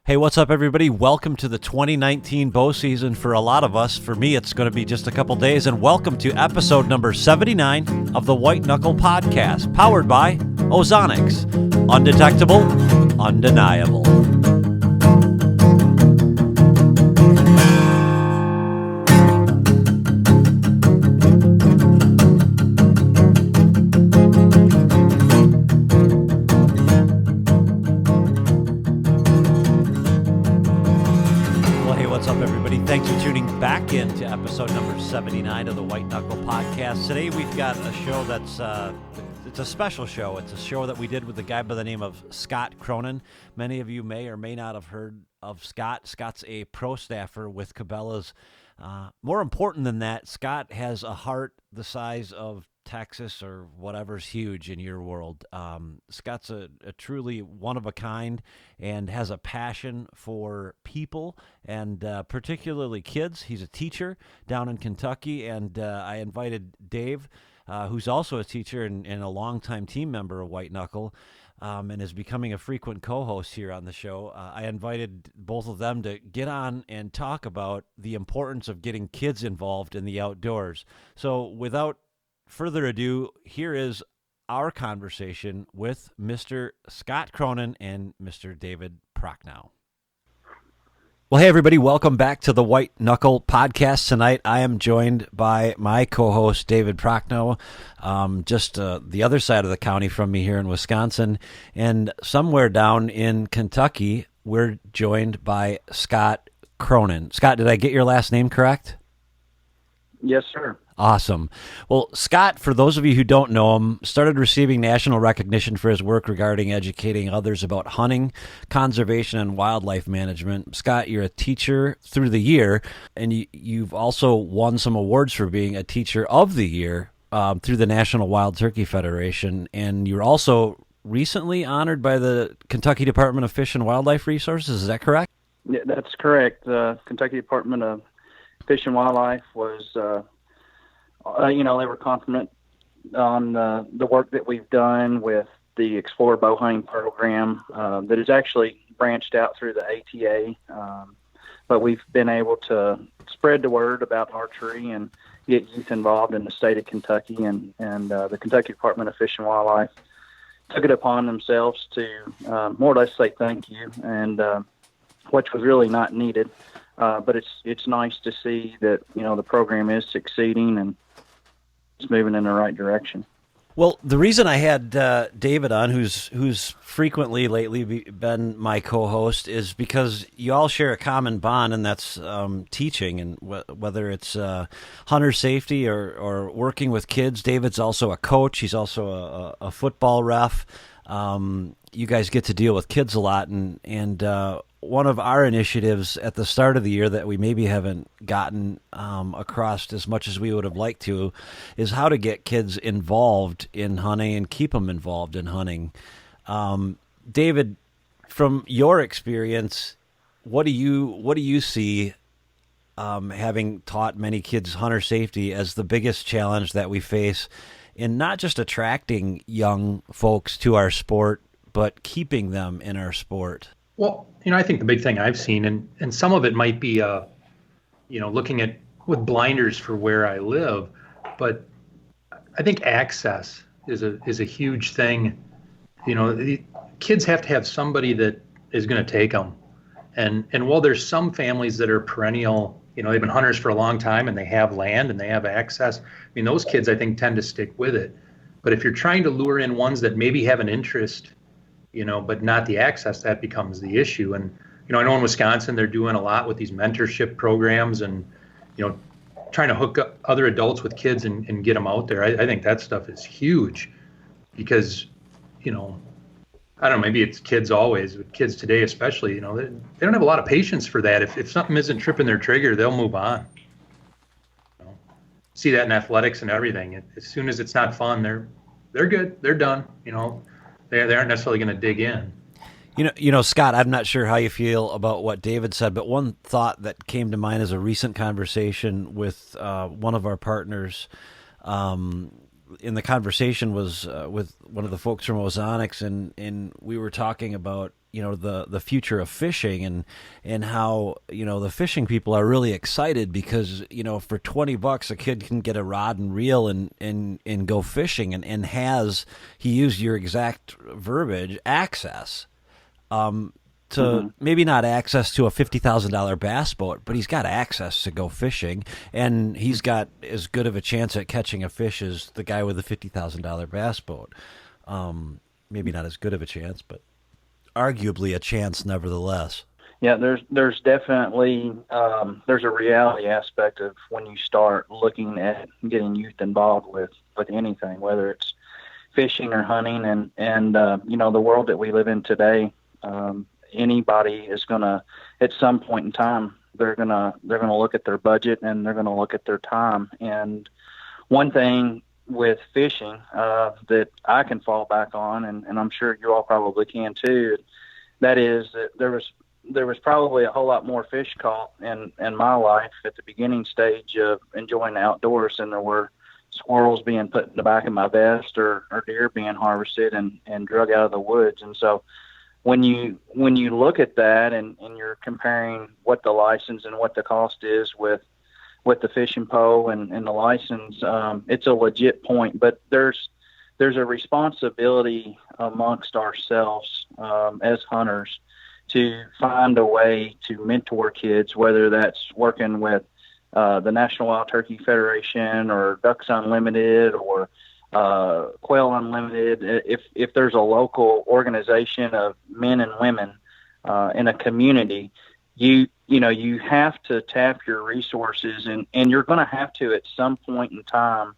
Hey, what's up, everybody? Welcome to the 2019 bow season for a lot of us. For me, it's going to be just a couple days. And welcome to episode number 79 of the White Knuckle Podcast, powered by Ozonics. Undetectable, undeniable. Thanks for tuning back into episode number 79 of the White Knuckle Podcast. Today we've got a show that's it's a special show. It's a show that we did with a guy by the name of Scott Cronin. Many of you may or may not have heard of Scott. Scott's a pro staffer with Cabelas. More important than that, Scott has a heart the size of Texas or whatever's huge in your world. Scott's a truly one-of-a-kind and has a passion for people and particularly kids. He's a teacher down in Kentucky, and I invited Dave, who's also a teacher and a longtime team member of White Knuckle, and is becoming a frequent co-host here on the show. I invited both of them to get on and talk about the importance of getting kids involved in the outdoors. So without further ado, here is our conversation with Mr. Scott Cronin and Mr. David Prochnow. Well, hey, everybody. Welcome back to the White Knuckle Podcast. Tonight, I am joined by my co-host, David Prochnow, just the other side of the county from me here in Wisconsin. And somewhere down in Kentucky, we're joined by Scott Cronin. Scott, did I get your last name correct? Yes, sir. Awesome. Well, Scott, for those of you who don't know him, started receiving national recognition for his work regarding educating others about hunting, conservation, and wildlife management. Scott, you're a teacher through the year, and you've also won some awards for being a teacher of the year through the National Wild Turkey Federation, and you're also recently honored by the Kentucky Department of Fish and Wildlife Resources. Is that correct? Yeah, that's correct. The Kentucky Department of Fish and Wildlife was... they were confident on the work that we've done with the Explorer Bow Hunting Program that is actually branched out through the ATA. But we've been able to spread the word about archery and get youth involved in the state of Kentucky. And the Kentucky Department of Fish and Wildlife took it upon themselves to more or less say thank you, and which was really not needed. But it's nice to see that, the program is succeeding and it's moving in the right direction. Well, the reason I had David on, who's frequently lately been my co-host, is because you all share a common bond, and that's teaching, and whether it's hunter safety or working with kids. David's also a coach. He's also a football ref. You guys get to deal with kids a lot, and one of our initiatives at the start of the year that we maybe haven't gotten across as much as we would have liked to is how to get kids involved in hunting and keep them involved in hunting. David, from your experience, what do you see, having taught many kids hunter safety, as the biggest challenge that we face in not just attracting young folks to our sport, but keeping them in our sport? Well, I think the big thing I've seen, and some of it might be, looking at with blinders for where I live, but I think access is a huge thing. The kids have to have somebody that is going to take them. And while there's some families that are perennial, they've been hunters for a long time and they have land and they have access, those kids, I think, tend to stick with it. But if you're trying to lure in ones that maybe have an interest, but not the access, that becomes the issue. And, I know in Wisconsin, they're doing a lot with these mentorship programs and, trying to hook up other adults with kids and get them out there. I think that stuff is huge because, I don't know, maybe it's kids always, but kids today especially, they don't have a lot of patience for that. If something isn't tripping their trigger, they'll move on. See that in athletics and everything. As soon as it's not fun, they're good. They're done. They aren't necessarily going to dig in. Scott, I'm not sure how you feel about what David said, but one thought that came to mind is a recent conversation with one of our partners. In the conversation was with one of the folks from Ozonics, and we were talking about the future of fishing and how the fishing people are really excited because for $20 a kid can get a rod and reel and go fishing and he used your exact verbiage, access to maybe not access to a $50,000 bass boat, but he's got access to go fishing, and he's got as good of a chance at catching a fish as the guy with the $50,000 bass boat. Maybe not as good of a chance, but arguably a chance nevertheless. Yeah, there's definitely there's a reality aspect of when you start looking at getting youth involved with anything, whether it's fishing or hunting, and the world that we live in today. Anybody is gonna, at some point in time, they're gonna look at their budget and they're gonna look at their time. And one thing with fishing that I can fall back on, and I'm sure you all probably can too, that is that there was probably a whole lot more fish caught in my life at the beginning stage of enjoying the outdoors than there were squirrels being put in the back of my vest or deer being harvested and drug out of the woods. And so when you look at that and you're comparing what the license and what the cost is with the fishing pole and the license, it's a legit point, but there's a responsibility amongst ourselves as hunters to find a way to mentor kids, whether that's working with the National Wild Turkey Federation or Ducks Unlimited or Quail Unlimited. If there's a local organization of men and women in a community, you have to tap your resources, and you're going to have to at some point in time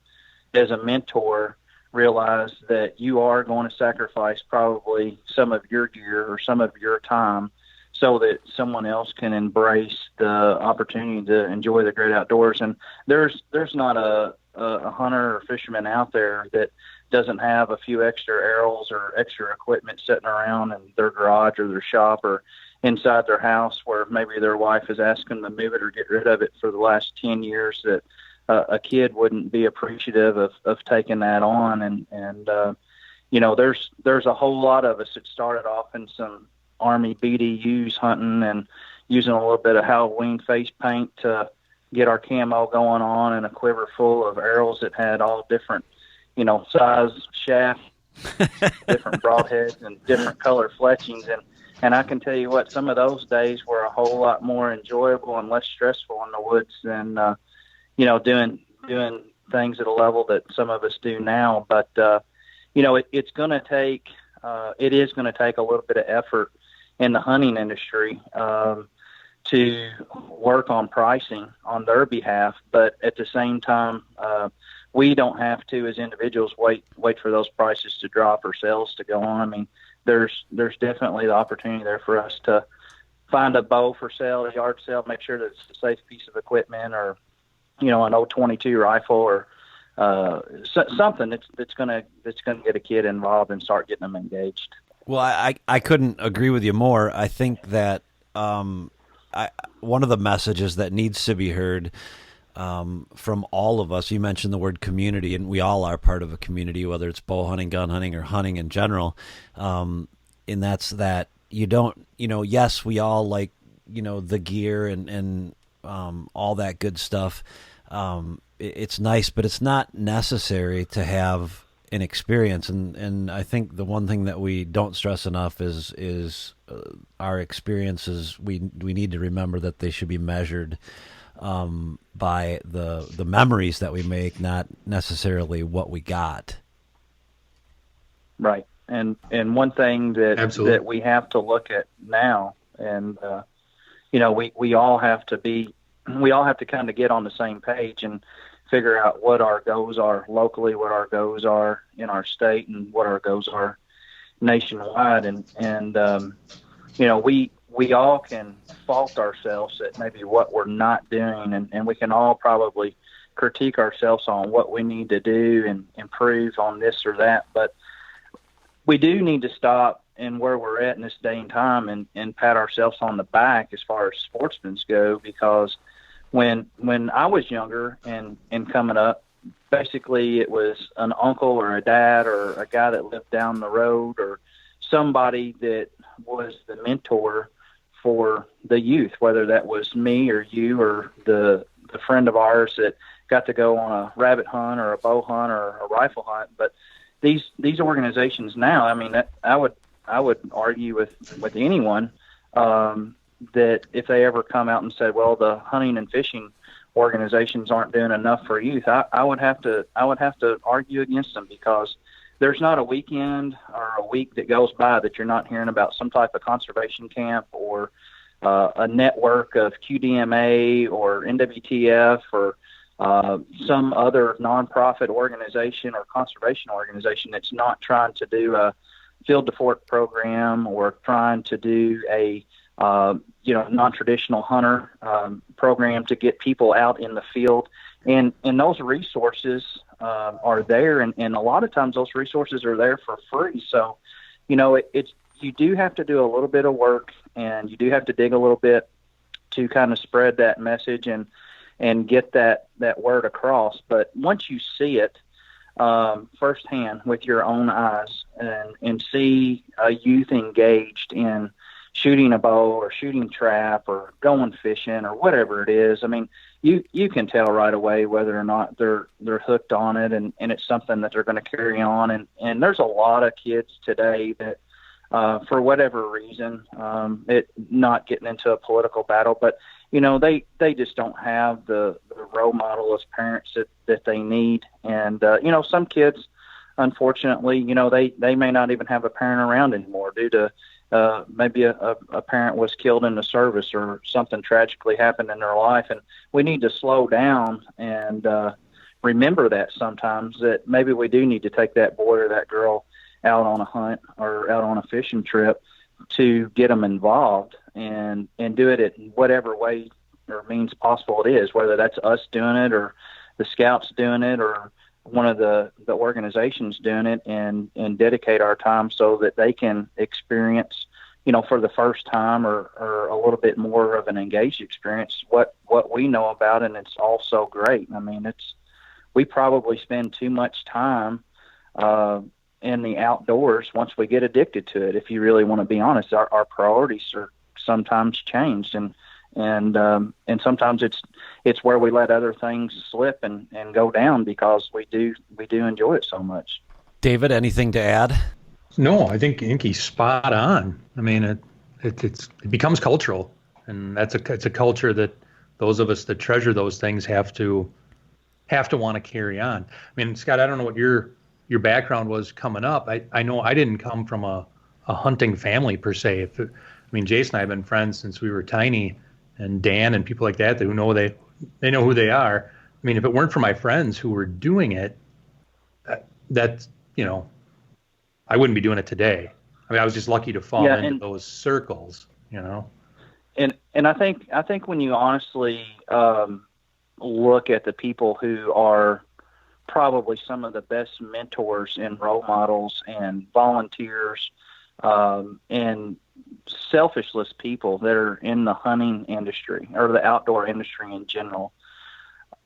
as a mentor realize that you are going to sacrifice probably some of your gear or some of your time so that someone else can embrace the opportunity to enjoy the great outdoors. And there's not a hunter or fisherman out there that doesn't have a few extra arrows or extra equipment sitting around in their garage or their shop or inside their house where maybe their wife is asking them to move it or get rid of it for the last 10 years, that a kid wouldn't be appreciative of taking that on. And there's a whole lot of us that started off in some Army BDUs hunting and using a little bit of Halloween face paint to get our camo going on, and a quiver full of arrows that had all different, size shafts, different broadheads and different color fletchings. And I can tell you what, some of those days were a whole lot more enjoyable and less stressful in the woods than, doing things at a level that some of us do now. But, it's going to take, it is going to take a little bit of effort in the hunting industry to work on pricing on their behalf. But at the same time, we don't have to, as individuals, wait for those prices to drop or sales to go on. I mean, there's definitely the opportunity there for us to find a bow for sale, a yard sale, make sure that it's a safe piece of equipment, or an old 22 rifle, or something that's gonna get a kid involved and start getting them engaged. Well, I couldn't agree with you more. I think that one of the messages that needs to be heard from all of us, you mentioned the word community, and we all are part of a community, whether it's bow hunting, gun hunting, or hunting in general. And that's that you don't, yes, we all like, the gear and all that good stuff. It's nice, but it's not necessary to have an experience. And I think the one thing that we don't stress enough is our experiences. We need to remember that they should be measured by the memories that we make, not necessarily what we got. Right. And one thing that we have to look at now, and we all have to kind of get on the same page and figure out what our goals are locally, what our goals are in our state, and what our goals are nationwide. And we all can fault ourselves at maybe what we're not doing, and we can all probably critique ourselves on what we need to do and improve on this or that. But we do need to stop in where we're at in this day and time and pat ourselves on the back as far as sportsmen go, because when I was younger and coming up, basically it was an uncle or a dad or a guy that lived down the road or somebody that was the mentor for the youth, whether that was me or you or the friend of ours that got to go on a rabbit hunt or a bow hunt or a rifle hunt. But these organizations now, I mean, I would argue with anyone that if they ever come out and said, well, the hunting and fishing organizations aren't doing enough for youth, I would have to argue against them, because there's not a weekend or a week that goes by that you're not hearing about some type of conservation camp or a network of QDMA or NWTF or some other nonprofit organization or conservation organization that's not trying to do a field to fork program or trying to do a non-traditional hunter program to get people out in the field. And those resources are there, and a lot of times those resources are there for free. So, you do have to do a little bit of work, and you do have to dig a little bit to kind of spread that message and get that word across. But once you see it firsthand with your own eyes and see a youth engaged in shooting a bow or shooting trap or going fishing or whatever it is, I mean, you can tell right away whether or not they're hooked on it and it's something that they're going to carry on. And there's a lot of kids today that, for whatever reason, not getting into a political battle, but they just don't have the role model as parents that they need. And some kids, unfortunately, they may not even have a parent around anymore due to maybe a parent was killed in the service or something tragically happened in their life. And we need to slow down and remember that sometimes, that maybe we do need to take that boy or that girl out on a hunt or out on a fishing trip to get them involved and do it in whatever way or means possible it is, whether that's us doing it or the scouts doing it or one of the organizations doing it, and dedicate our time so that they can experience, for the first time or a little bit more of an engaged experience, what we know about. And it's all so great. I mean, we probably spend too much time in the outdoors once we get addicted to it. If you really want to be honest, our priorities are sometimes changed, and sometimes it's where we let other things slip and go down because we do enjoy it so much. David, anything to add? No, I think he's spot on. I mean, it becomes cultural, and it's a culture that those of us that treasure those things have to want to carry on. I mean, Scott, I don't know what your background was coming up. I know I didn't come from a hunting family per se. Jason and I have been friends since we were tiny, and Dan and people like that who know they know who they are. I mean, if it weren't for my friends who were doing it, I wouldn't be doing it today. I mean, I was just lucky to fall into those circles, And I think when you honestly look at the people who are probably some of the best mentors and role models and volunteers and selfishless people that are in the hunting industry or the outdoor industry in general,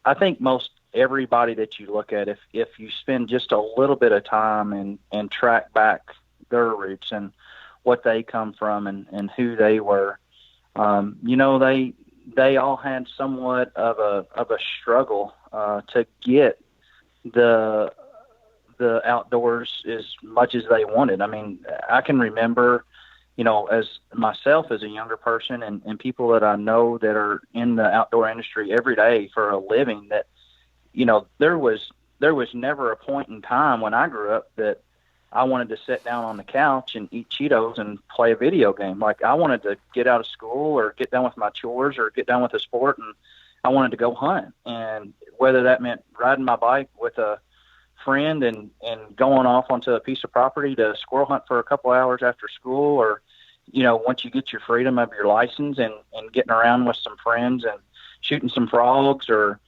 I think most everybody that you look at, if you spend just a little bit of time and track back their roots and what they come from and who they were, they all had somewhat of a struggle to get the outdoors as much as they wanted. I mean, I can remember, as myself as a younger person and people that I know that are in the outdoor industry every day for a living, that, there was never a point in time when I grew up that I wanted to sit down on the couch and eat Cheetos and play a video game. Like, I wanted to get out of school or get done with my chores or get done with a sport, and I wanted to go hunt. And whether that meant riding my bike with a friend and going off onto a piece of property to squirrel hunt for a couple hours after school, or, once you get your freedom of your license and getting around with some friends and shooting some frogs or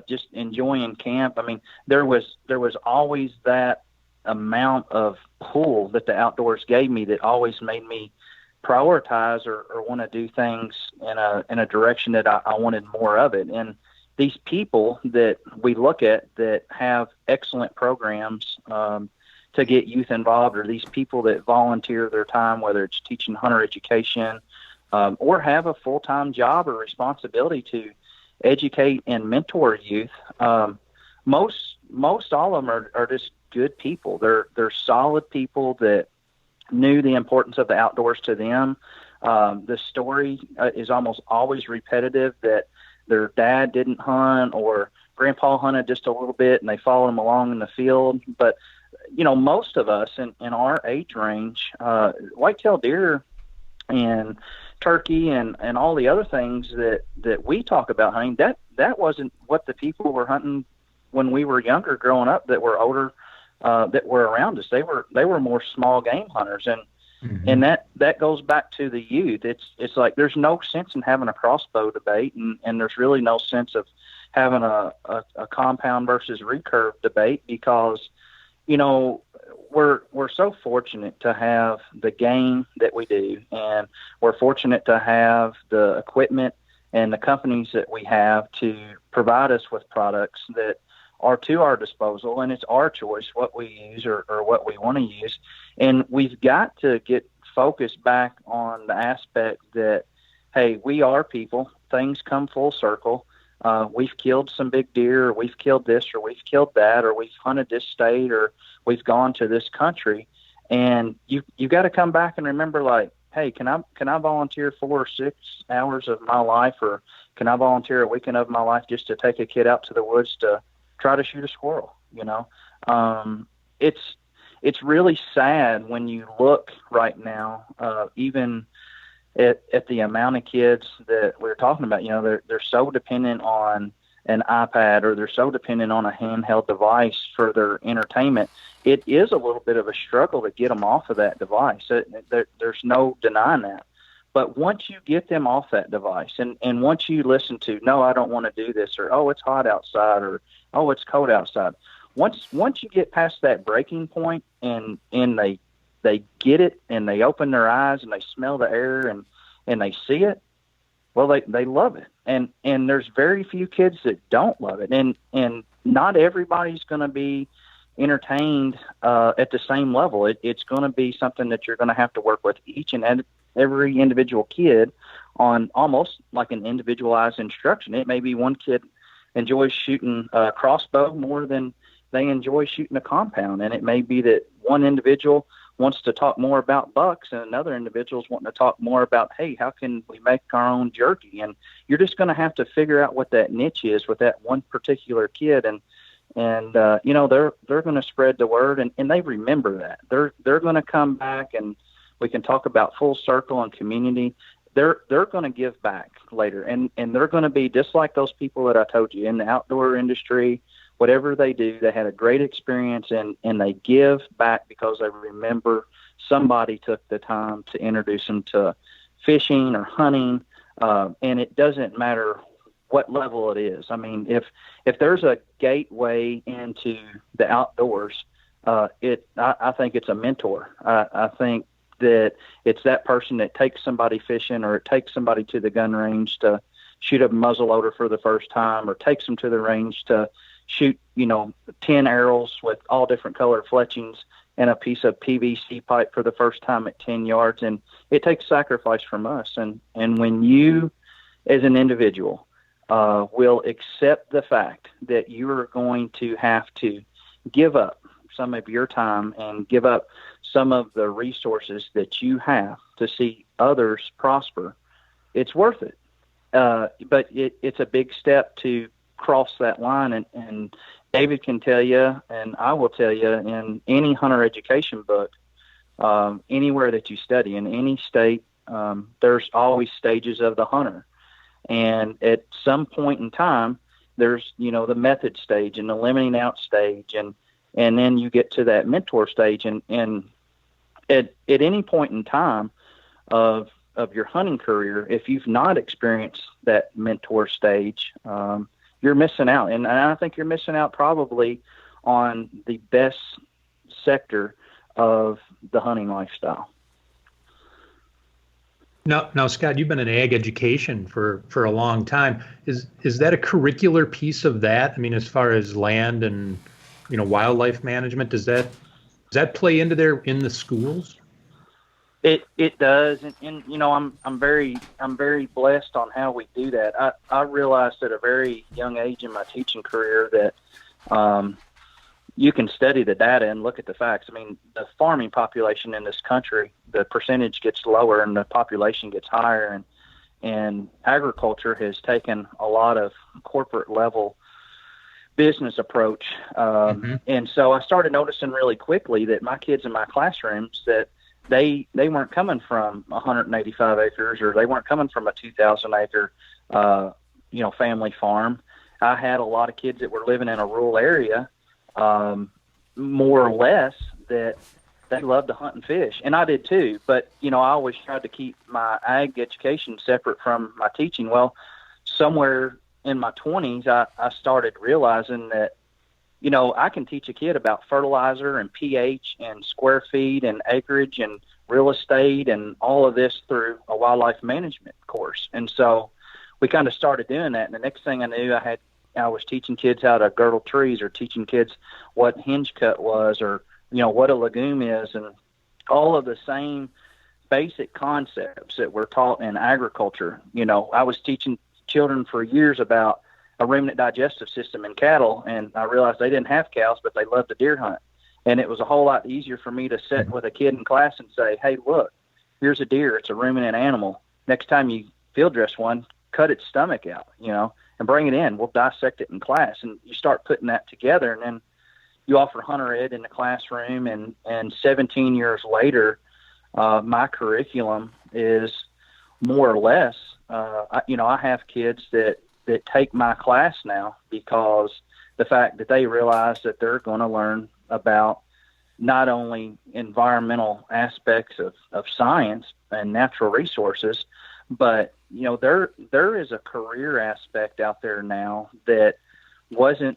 just enjoying camp. I mean, there was always that amount of pull that the outdoors gave me that always made me prioritize or want to do things in a direction that I wanted more of it. And these people that we look at that have excellent programs, to get youth involved, or these people that volunteer their time, whether it's teaching hunter education, or have a full-time job or responsibility to educate and mentor youth. Most all of them are just good people. They're solid people that knew the importance of the outdoors to them. The story is almost always repetitive, that their dad didn't hunt or grandpa hunted just a little bit and they followed him along in the field. But, most of us in our age range, whitetail deer and turkey and all the other things that we talk about hunting, that wasn't what the people were hunting when we were younger, growing up, that were older, that were around us. They were more small game hunters. And Mm-hmm. and that goes back to the youth. It's like there's no sense in having a crossbow debate, and there's really no sense of having a compound versus recurve debate, because we're so fortunate to have the game that we do, and we're fortunate to have the equipment and the companies that we have to provide us with products that are to our disposal, and it's our choice what we use or what we want to use. And we've got to get focused back on the aspect that, hey, we are people. Things come full circle. We've killed some big deer, or we've killed this, or we've killed that, or we've hunted this state, or we've gone to this country. And you got to come back and remember, like, hey, can I volunteer 4 or 6 hours of my life, or can I volunteer a weekend of my life just to take a kid out to the woods to try to shoot a squirrel? It's really sad when you look right now, even at the amount of kids that we're talking about. They're so dependent on an iPad, or they're so dependent on a handheld device for their entertainment. It is a little bit of a struggle to get them off of that device. There's no denying that. But once you get them off that device, and once you listen to, no, I don't want to do this, or, oh, it's hot outside, or, oh, it's cold outside. Once you get past that breaking point, and they get it, and they open their eyes, and they smell the air, and they see it, well, they love it. And there's very few kids that don't love it. And not everybody's going to be entertained at the same level. It's going to be something that you're going to have to work with each and every individual kid on, almost like an individualized instruction. It may be one kid enjoys shooting a crossbow more than they enjoy shooting a compound. And it may be that one individual wants to talk more about bucks, and another individual's wanting to talk more about, hey, how can we make our own jerky? And you're just going to have to figure out what that niche is with that one particular kid. And they're going to spread the word, and they remember that. They're going to come back, and we can talk about full circle and community. They're going to give back later, and they're going to be just like those people that I told you in the outdoor industry. Whatever they do, they had a great experience, and they give back because they remember somebody took the time to introduce them to fishing or hunting. And it doesn't matter what level it is. I mean, if there's a gateway into the outdoors, I think it's a mentor. I think that it's that person that takes somebody fishing, or it takes somebody to the gun range to shoot a muzzleloader for the first time, or takes them to the range to shoot 10 arrows with all different colored fletchings and a piece of PVC pipe for the first time at 10 yards. And it takes sacrifice from us. And when you as an individual will accept the fact that you are going to have to give up some of your time and give up some of the resources that you have to see others prosper, it's worth it. But it's a big step to cross that line, and David can tell you, and I will tell you, in any hunter education book, anywhere that you study in any state, there's always stages of the hunter, and at some point in time, there's the method stage and the limiting out stage, and then you get to that mentor stage, and at any point in time of your hunting career, if you've not experienced that mentor stage, you're missing out. And I think you're missing out probably on the best sector of the hunting lifestyle. Now, Scott, you've been in ag education for a long time. Is that a curricular piece of that? I mean, as far as land and wildlife management, does that Does that play into there in the schools? It does, and I'm very blessed on how we do that. I realized at a very young age in my teaching career that you can study the data and look at the facts. I mean, the farming population in this country, the percentage gets lower and the population gets higher, and agriculture has taken a lot of corporate level business approach, and so I started noticing really quickly that my kids in my classrooms, that they weren't coming from 185 acres, or they weren't coming from a 2,000 acre, family farm. I had a lot of kids that were living in a rural area, more or less, that they loved to hunt and fish. And I did too, but, I always tried to keep my ag education separate from my teaching. Well, somewhere in my 20s, I started realizing that, I can teach a kid about fertilizer and pH and square feet and acreage and real estate and all of this through a wildlife management course. And so we kind of started doing that. And the next thing I knew, I was teaching kids how to girdle trees, or teaching kids what hinge cut was, or, what a legume is, and all of the same basic concepts that were taught in agriculture. I was teaching children for years about a ruminant digestive system in cattle, and I realized they didn't have cows, but they loved to deer hunt. And it was a whole lot easier for me to sit with a kid in class and say, hey, look, here's a deer. It's a ruminant animal. Next time you field dress one, cut its stomach out, and bring it in. We'll dissect it in class. And you start putting that together, and then you offer hunter ed in the classroom. And 17 years later, my curriculum is more or less, I have kids that take my class now because the fact that they realize that they're going to learn about not only environmental aspects of science and natural resources, but there is a career aspect out there now that wasn't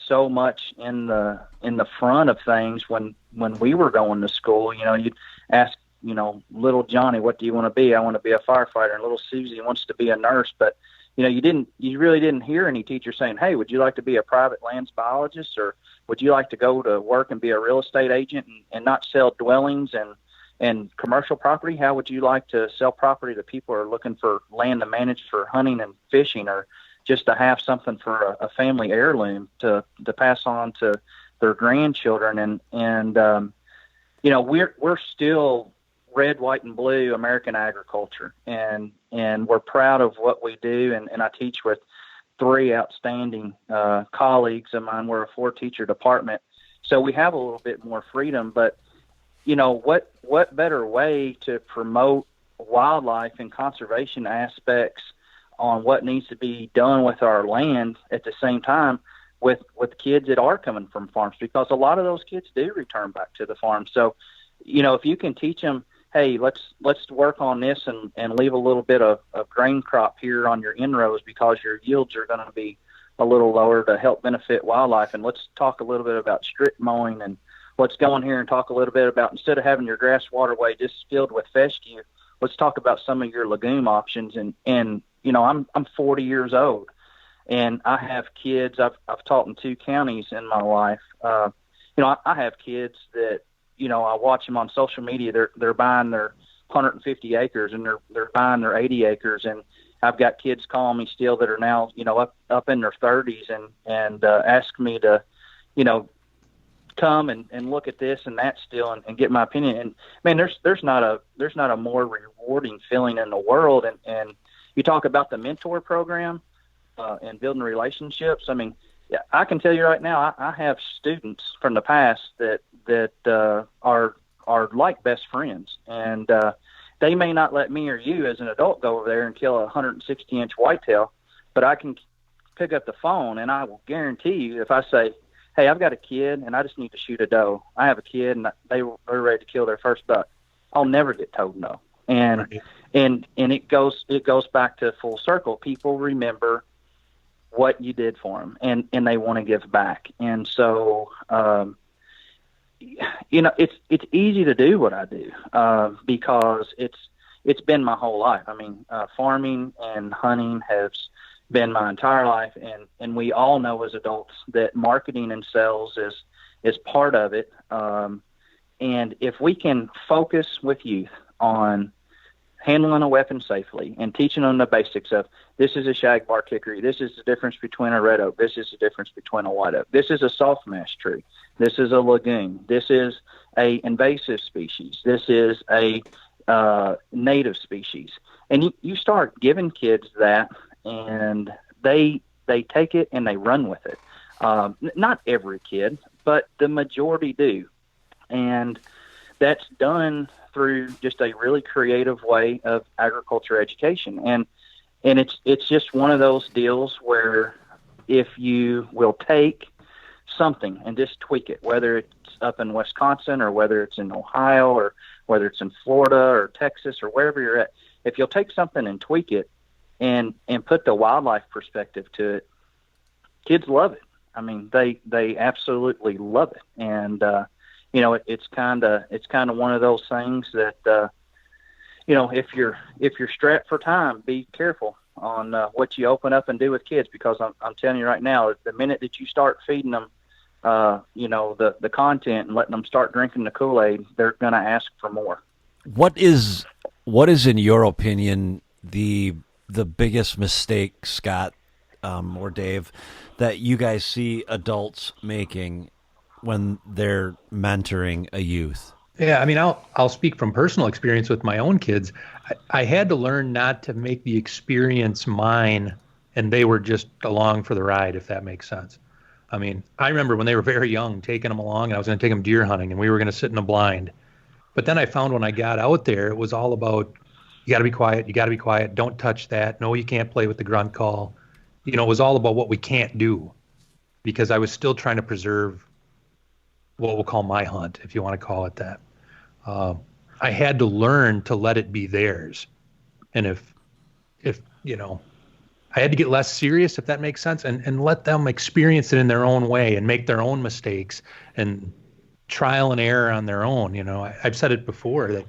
so much in the front of things when we were going to school. You'd ask little Johnny, what do you want to be? I want to be a firefighter. And little Susie wants to be a nurse. But you really didn't hear any teacher saying, hey, would you like to be a private lands biologist, or would you like to go to work and be a real estate agent and not sell dwellings and commercial property? How would you like to sell property to people who are looking for land to manage for hunting and fishing, or just to have something for a family heirloom to pass on to their grandchildren? And we're still red, white, and blue American agriculture, and we're proud of what we do. And I teach with 3 outstanding colleagues of mine. We're a 4-teacher department, so we have a little bit more freedom. But what better way to promote wildlife and conservation aspects on what needs to be done with our land at the same time with kids that are coming from farms, because a lot of those kids do return back to the farm. So, if you can teach them, hey, let's work on this and leave a little bit of grain crop here on your inrows because your yields are going to be a little lower to help benefit wildlife. And let's talk a little bit about strip mowing, and let's go in here and talk a little bit about, instead of having your grass waterway just filled with fescue, let's talk about some of your legume options. And I'm 40 years old, and I have kids. I've taught in 2 counties in my life. I have kids that, I watch them on social media. They're buying their 150 acres, and they're buying their 80 acres. And I've got kids calling me still that are now, up in their 30s and ask me to, come and look at this and that still and get my opinion. And man, there's not a more rewarding feeling in the world. And you talk about the mentor program and building relationships. I mean, yeah, I can tell you right now, I have students from the past that are like best friends, and they may not let me or you as an adult go over there and kill a 160-inch whitetail, but I can pick up the phone, and I will guarantee you, if I say, hey, I've got a kid and I just need to shoot a doe, I have a kid and they're ready to kill their first buck, I'll never get told no. And Right. and it goes back to full circle. People remember what you did for them, and they want to give back. And so, it's easy to do what I do because it's been my whole life. I mean, farming and hunting has been my entire life, and we all know as adults that marketing and sales is part of it. And if we can focus with youth on handling a weapon safely and teaching them the basics of, this is a shagbark hickory, this is the difference between a red oak, this is the difference between a white oak, this is a soft mash tree, this is a lagoon, this is a invasive species, this is a native species. And you start giving kids that, and they take it and they run with it. Not every kid, but the majority do. And that's done through just a really creative way of agriculture education. And it's just one of those deals where if you will take something and just tweak it, whether it's up in Wisconsin or whether it's in Ohio or whether it's in Florida or Texas or wherever you're at, if you'll take something and tweak it and put the wildlife perspective to it, kids love it. I mean, they absolutely love it. And, it's kind of one of those things that, if you're strapped for time, be careful on what you open up and do with kids, because I'm telling you right now, the minute that you start feeding them, the content and letting them start drinking the Kool-Aid, they're going to ask for more. What is in your opinion the biggest mistake, Scott or Dave, that you guys see adults making when they're mentoring a youth? Yeah, I mean, I'll speak from personal experience with my own kids. I had to learn not to make the experience mine, and they were just along for the ride, if that makes sense. I mean, I remember when they were very young, taking them along, and I was going to take them deer hunting, and we were going to sit in a blind. But then I found when I got out there, it was all about, you got to be quiet, don't touch that, no, you can't play with the grunt call. It was all about what we can't do, because I was still trying to preserve what we'll call my hunt, if you want to call it that. I had to learn to let it be theirs. And if I had to get less serious, if that makes sense, and let them experience it in their own way and make their own mistakes and trial and error on their own. I've said it before that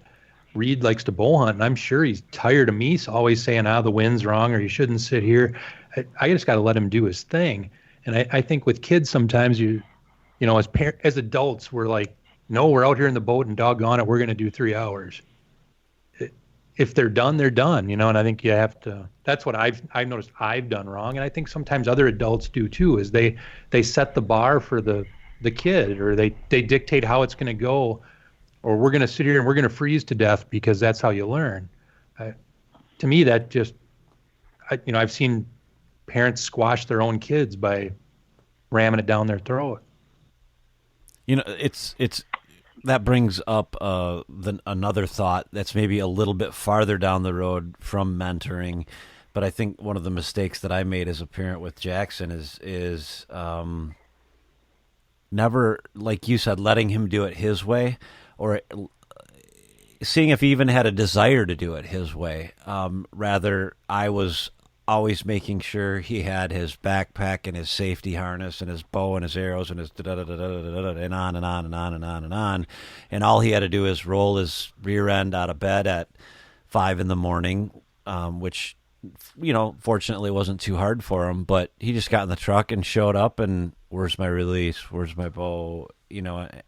Reed likes to bow hunt, and I'm sure he's tired of me always saying, the wind's wrong, or you shouldn't sit here. I just got to let him do his thing. And I think with kids, sometimes as adults, we're like, no, we're out here in the boat and doggone it, we're going to do 3 hours. If they're done, they're done, and I think you have to, that's what I've noticed I've done wrong. And I think sometimes other adults do too, is they set the bar for the kid, or they dictate how it's going to go, or we're going to sit here and we're going to freeze to death because that's how you learn. To me, that just, I've seen parents squash their own kids by ramming it down their throat. It's that brings up another thought that's maybe a little bit farther down the road from mentoring, but I think one of the mistakes that I made as a parent with Jackson is never, like you said, letting him do it his way, or seeing if he even had a desire to do it his way. Rather, I was always making sure he had his backpack and his safety harness and his bow and his arrows and his da-da-da-da-da-da-da, and on and on and on and on and on. And all he had to do is roll his rear end out of bed at 5 a.m, which, fortunately wasn't too hard for him. But he just got in the truck and showed up, and where's my release? Where's my bow?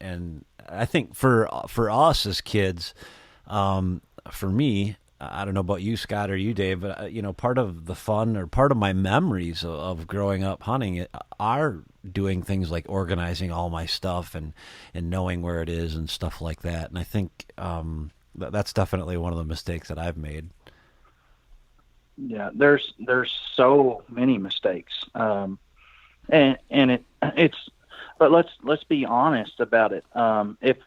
And I think for us as kids, for me, I don't know about you, Scott, or you, Dave, but, part of the fun or part of my memories of growing up hunting are doing things like organizing all my stuff and knowing where it is and stuff like that. And I think that's definitely one of the mistakes that I've made. Yeah, there's so many mistakes. And it's, but let's be honest about it.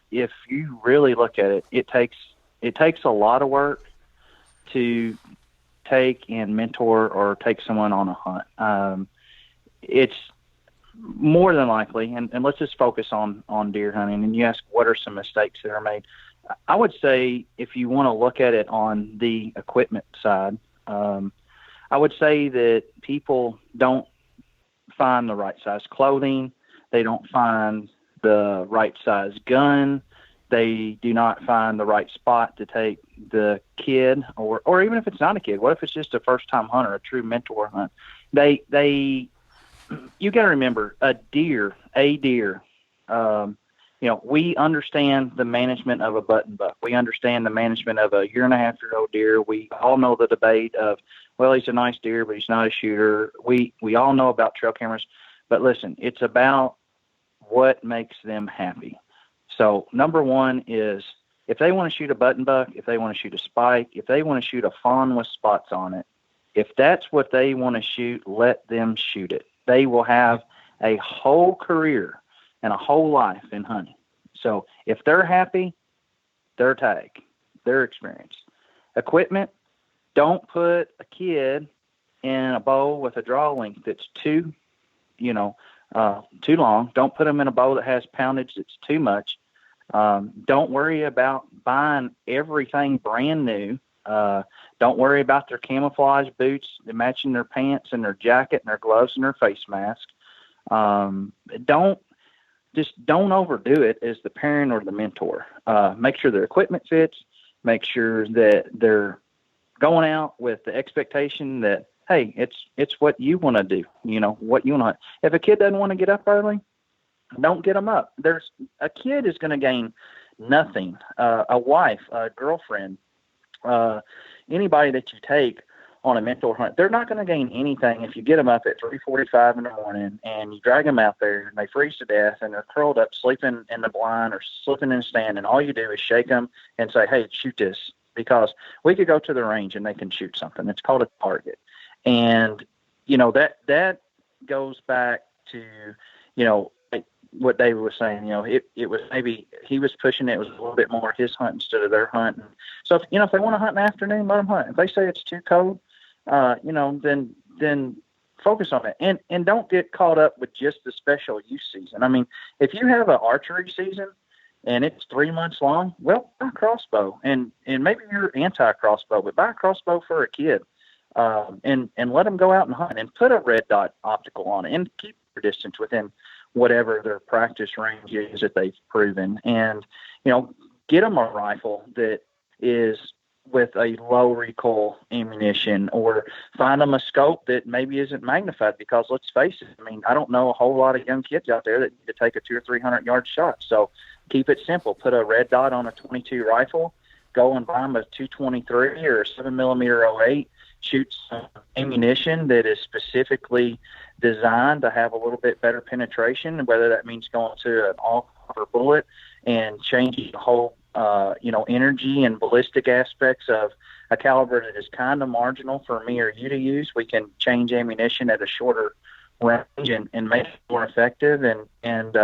If you really look at it, it takes a lot of work to take and mentor or take someone on a hunt. It's more than likely, and let's just focus on deer hunting, and you ask what are some mistakes that are made. I would say if you want to look at it on the equipment side, I would say that people don't find the right size clothing. They don't find the right size gun. They do not find the right spot to take the kid, or even if it's not a kid, what if it's just a first-time hunter, a true mentor hunt? You got to remember, a deer we understand the management of a button buck. We understand the management of a 1.5-year-old deer. We all know the debate of, well, he's a nice deer, but he's not a shooter. We all know about trail cameras. But listen, it's about what makes them happy. So number one is, if they want to shoot a button buck, if they want to shoot a spike, if they want to shoot a fawn with spots on it, if that's what they want to shoot, let them shoot it. They will have a whole career and a whole life in hunting. So if they're happy, their tag, their experience. Equipment, don't put a kid in a bow with a draw length that's too long. Don't put them in a bow that has poundage that's too much. Don't worry about buying everything brand new. Don't worry about their camouflage boots matching their pants and their jacket and their gloves and their face mask. Don't overdo it as the parent or the mentor. Make sure their equipment fits. Make sure that they're going out with the expectation that, hey, it's what you want to do. What you want. If a kid doesn't want to get up early, don't get them up. A kid is going to gain nothing. A wife, a girlfriend, anybody that you take on a mentor hunt, they're not going to gain anything if you get them up at 3:45 in the morning and you drag them out there and they freeze to death and they're curled up sleeping in the blind or sleeping in a stand, and all you do is shake them and say, hey, shoot this, because we could go to the range and they can shoot something. It's called a target. And that goes back to like what David was saying. It was maybe he was pushing it was a little bit more his hunt instead of their hunting. So if they want to hunt in the afternoon, let them hunt. If they say it's too cold, then focus on it, and don't get caught up with just the special use season. I mean, if you have an archery season and it's 3 months long, well, buy a crossbow, and maybe you're anti-crossbow, but buy a crossbow for a kid, and let them go out and hunt, and put a red dot optical on it, and keep your distance within whatever their practice range is that they've proven, and get them a rifle that is with a low recoil ammunition, or find them a scope that maybe isn't magnified, because let's face it, I mean, I don't know a whole lot of young kids out there that need to take a 200 or 300 yard shot. So keep it simple. Put a red dot on a 22 rifle, go and buy them a 223 or a 7mm 08, shoot some ammunition that is specifically designed to have a little bit better penetration, whether that means going to an all-copper bullet and changing the whole energy and ballistic aspects of a caliber that is kind of marginal for me or you to use. We can change ammunition at a shorter range and make it more effective. And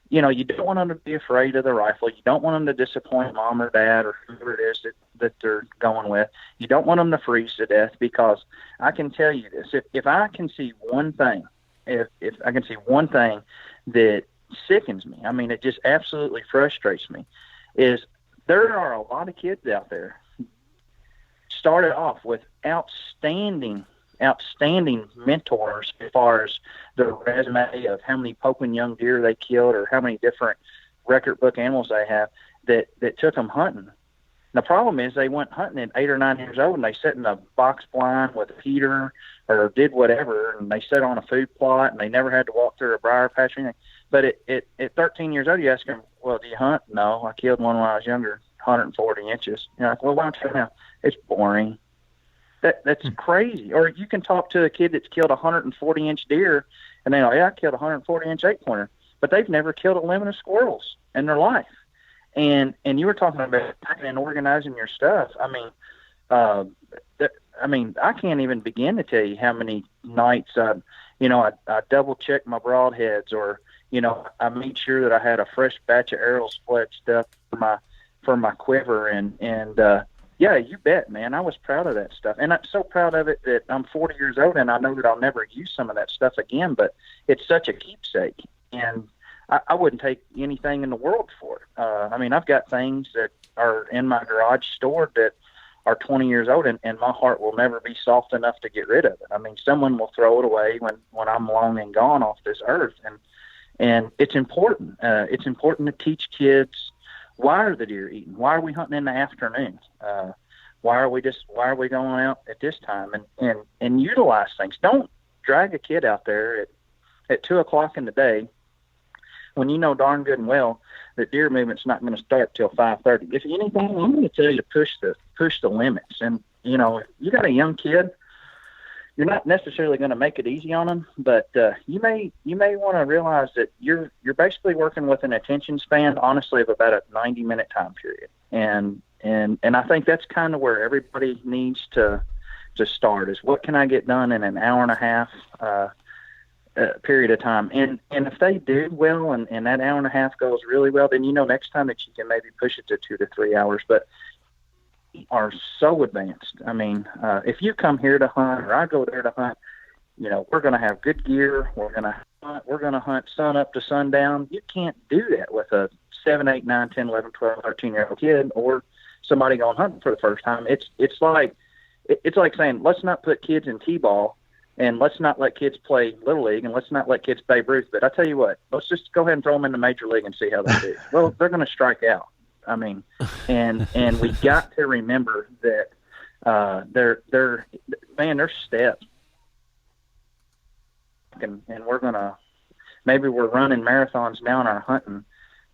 you don't want them to be afraid of the rifle. You don't want them to disappoint mom or dad or whoever it is that they're going with. You don't want them to freeze to death, because I can tell you this. If I can see one thing, if I can see one thing that sickens me, I mean, it just absolutely frustrates me, is there are a lot of kids out there started off with outstanding mentors as far as the resume of how many poking young deer they killed or how many different record book animals they have that took them hunting. And the problem is they went hunting at 8 or 9 years old, and they sat in a box blind with a heater or did whatever, and they sat on a food plot, and they never had to walk through a briar patch or anything. But at 13 years old, you ask them, well, do you hunt? No, I killed one when I was younger, 140 inches. You're like, well, why don't you now? It's boring. That's crazy. Or you can talk to a kid that's killed a 140-inch deer, and they're like, yeah, I killed a 140-inch 8-pointer, but they've never killed a limit of squirrels in their life. And you were talking about packing and organizing your stuff. I mean, I can't even begin to tell you how many nights I double check my broadheads, or I made sure that I had a fresh batch of arrows pledged up for my quiver, and yeah, you bet, man. I was proud of that stuff, and I'm so proud of it that I'm 40 years old, and I know that I'll never use some of that stuff again. But it's such a keepsake, and I wouldn't take anything in the world for it. I mean, I've got things that are in my garage stored that are 20 years old, and my heart will never be soft enough to get rid of it. I mean, someone will throw it away when I'm long and gone off this earth, and it's important. It's important to teach kids, why are the deer eating? Why are we hunting in the afternoon? Why are we going out at this time? And utilize things. Don't drag a kid out there at 2:00 in the day when you know darn good and well that deer movement's not going to start till 5:30. If anything, I'm going to tell you to push the limits. And if you got a young kid, you're not necessarily going to make it easy on them, but you may want to realize that you're basically working with an attention span, honestly, of about a 90-minute time period. And I think that's kind of where everybody needs to start, is what can I get done in an hour and a half period of time. And if they do well and that hour and a half goes really well, then next time that you can maybe push it to 2 to 3 hours. But are so advanced. I mean, if you come here to hunt or I go there to hunt, we're going to have good gear. We're going to hunt sun up to sundown. You can't do that with a 7, 8, 9, 10, 11, 12, 13-year-old kid or somebody going hunting for the first time. It's like saying, let's not put kids in T-ball and let's not let kids play Little League and let's not let kids Babe Ruth. But I tell you what, let's just go ahead and throw them in the Major League and see how they do. Well, they're going to strike out. I mean, and we got to remember that their steps, and maybe we're running marathons now in our hunting,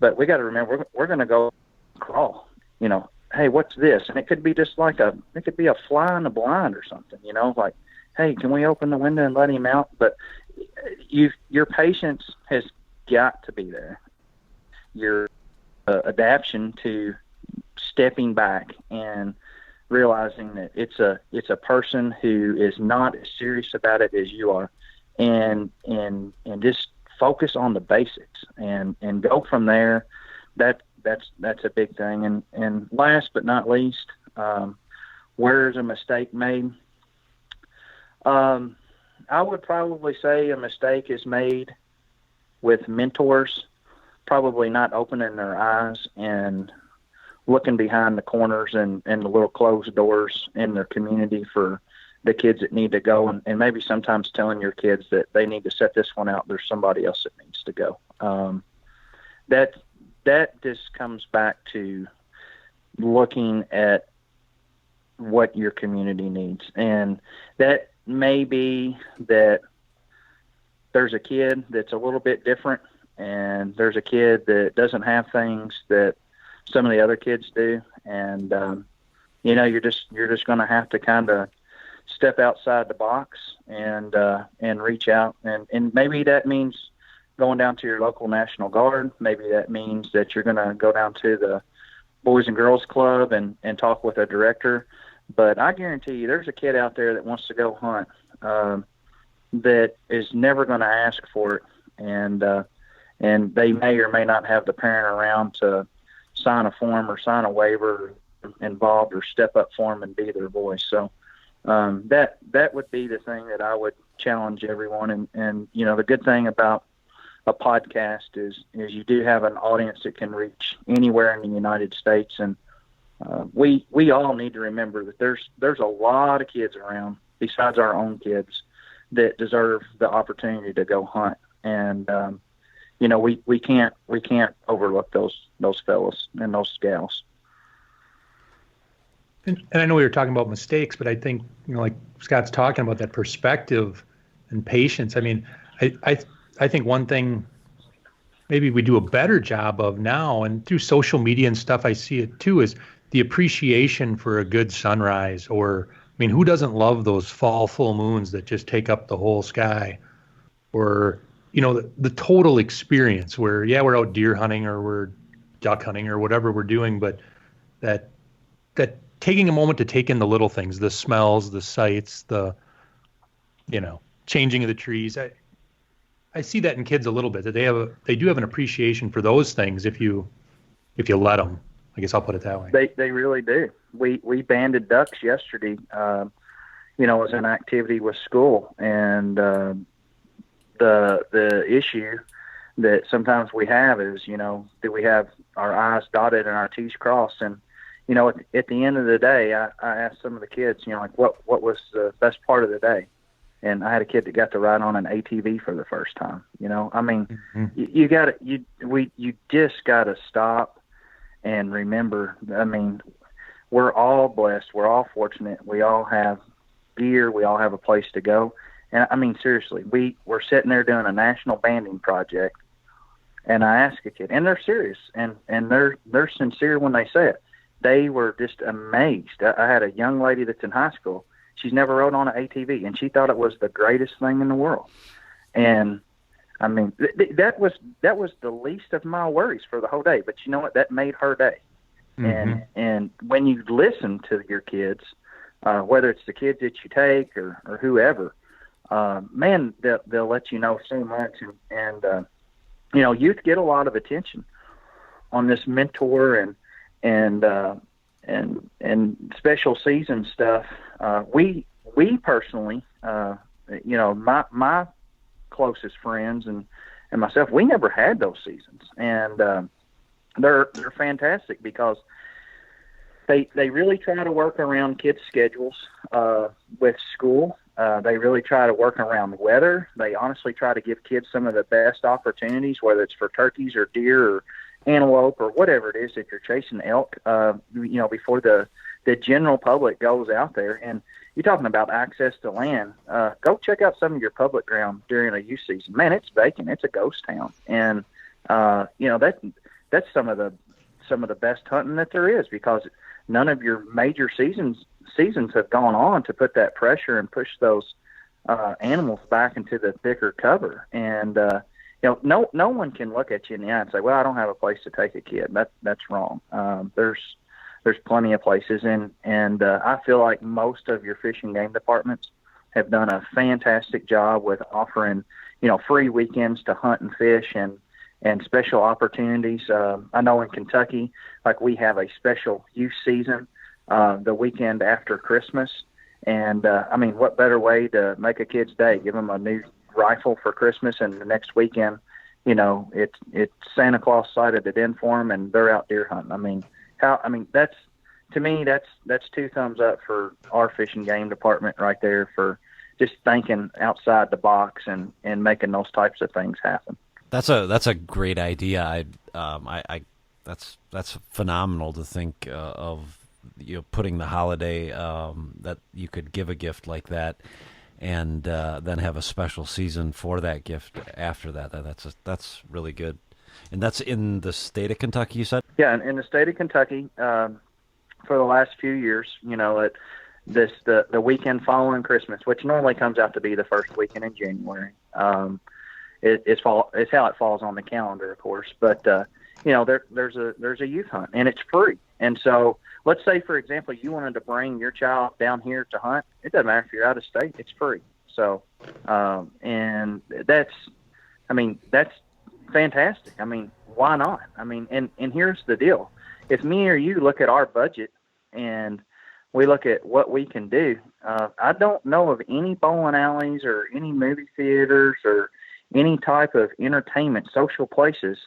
but we got to remember we're going to go crawl. Hey, what's this? And it could be just like a fly in the blind or something. Like, hey, can we open the window and let him out? But your patience has got to be there. Your adaptation to stepping back and realizing that it's a person who is not as serious about it as you are, and just focus on the basics and go from there. That's a big thing. And last but not least, where's a mistake made? I would probably say a mistake is made with mentors probably not opening their eyes and looking behind the corners and the little closed doors in their community for the kids that need to go, and maybe sometimes telling your kids that they need to set this one out. There's somebody else that needs to go. That just comes back to looking at what your community needs. And that may be that there's a kid that's a little bit different, and there's a kid that doesn't have things that some of the other kids do. And, you're just going to have to kind of step outside the box and reach out. And maybe that means going down to your local National Guard. Maybe that means that you're going to go down to the Boys and Girls Club and talk with a director. But I guarantee you there's a kid out there that wants to go hunt that is never going to ask for it. And they may or may not have the parent around to sign a form or sign a waiver involved or step up for them and be their voice. So that would be the thing that I would challenge everyone. And the good thing about a podcast is you do have an audience that can reach anywhere in the United States. And we all need to remember that there's a lot of kids around besides our own kids that deserve the opportunity to go hunt. And we can't overlook those fellas and those gals. And I know we were talking about mistakes, but I think like Scott's talking about that perspective and patience. I mean, I think one thing maybe we do a better job of now, and through social media and stuff, I see it too, is the appreciation for a good sunrise. Or, I mean, who doesn't love those fall full moons that just take up the whole sky? Or, the total experience where, we're out deer hunting or we're duck hunting or whatever we're doing, but that taking a moment to take in the little things, the smells, the sights, the, changing of the trees. I see that in kids a little bit, that they do have an appreciation for those things if you let them. I guess I'll put it that way. They really do. We banded ducks yesterday, as an activity with school, and the issue that sometimes we have is, do we have our I's dotted and our T's crossed? And at the end of the day, I asked some of the kids, what was the best part of the day? And I had a kid that got to ride on an ATV for the first time. I mean, you just got to stop and remember. I mean, we're all blessed. We're all fortunate. We all have gear. We all have a place to go. And I mean, seriously, we're sitting there doing a national banding project, and I ask a kid, and they're serious, and they're sincere when they say it. They were just amazed. I had a young lady that's in high school. She's never rode on an ATV, and she thought it was the greatest thing in the world. And I mean, that was the least of my worries for the whole day. But you know what? That made her day. Mm-hmm. And when you listen to your kids, whether it's the kids that you take or whoever, man, they'll let you know so much. And you know, youth get a lot of attention on this mentor and special season stuff. We personally, you know, my closest friends and myself, we never had those seasons, and they're fantastic because they really try to work around kids' schedules with school. They really try to work around the weather. They honestly try to give kids some of the best opportunities, whether it's for turkeys or deer or antelope or whatever it is if you're chasing elk, you know, before the general public goes out there. And you're talking about access to land. Go check out some of your public ground during a youth season. Man, it's vacant. It's a ghost town. And, you know, that's some of the best hunting that there is, because none of your major seasons have gone on to put that pressure and push those animals back into the thicker cover. And, you know, no one can look at you in the eye and say, well, I don't have a place to take a kid. That's wrong. There's plenty of places. And I feel like most of your fish and game departments have done a fantastic job with offering, you know, free weekends to hunt and fish and special opportunities. I know in Kentucky, like, we have a special youth season the weekend after Christmas. And, I mean, what better way to make a kid's day? Give them a new rifle for Christmas, and the next weekend, you know, it's Santa Claus sighted it in for them, and they're out deer hunting. I mean, that's, to me, that's two thumbs up for our fish and game department right there for just thinking outside the box and making those types of things happen. That's a great idea. That's phenomenal to think of, you know, putting the holiday that you could give a gift like that, and then have a special season for that gift after that. That's really good. And that's in the state of Kentucky, you said? Yeah, in the state of Kentucky, for the last few years, you know, the weekend following Christmas, which normally comes out to be the first weekend in January. It's how it falls on the calendar, of course. But you know, there's a youth hunt, and it's free. And so, let's say, for example, you wanted to bring your child down here to hunt. It doesn't matter if you're out of state; it's free. So, and that's fantastic. I mean, why not? I mean, and here's the deal: if me or you look at our budget and we look at what we can do, I don't know of any bowling alleys or any movie theaters or any type of entertainment, social places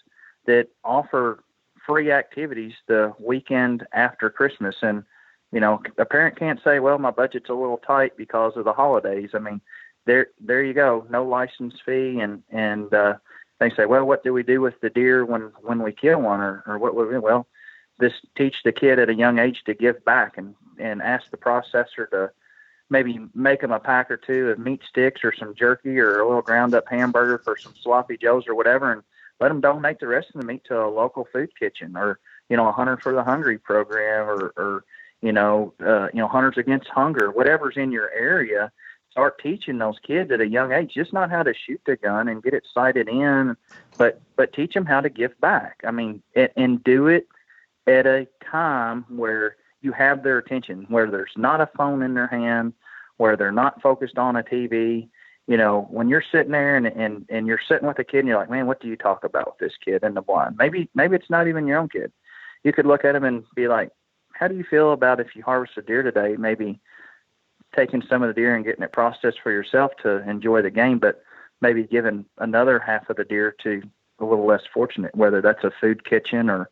that offer free activities the weekend after Christmas. And, you know, a parent can't say, well, my budget's a little tight because of the holidays. I mean, there you go. No license fee. And they say, well, what do we do with the deer when we kill one, or what would we, well, this teach the kid at a young age to give back and ask the processor to maybe make them a pack or two of meat sticks or some jerky or a little ground up hamburger for some sloppy joes or whatever, and let them donate the rest of the meat to a local food kitchen, or, you know, a Hunter for the Hungry program, or Hunters Against Hunger, whatever's in your area. Start teaching those kids at a young age, just not how to shoot the gun and get it sighted in, but teach them how to give back. I mean, and do it at a time where you have their attention, where there's not a phone in their hand, where they're not focused on a TV. You know, when you're sitting there and you're sitting with a kid and you're like, man, what do you talk about with this kid in the blind? Maybe it's not even your own kid. You could look at him and be like, how do you feel about if you harvest a deer today, maybe taking some of the deer and getting it processed for yourself to enjoy the game, but maybe giving another half of the deer to a little less fortunate, whether that's a food kitchen or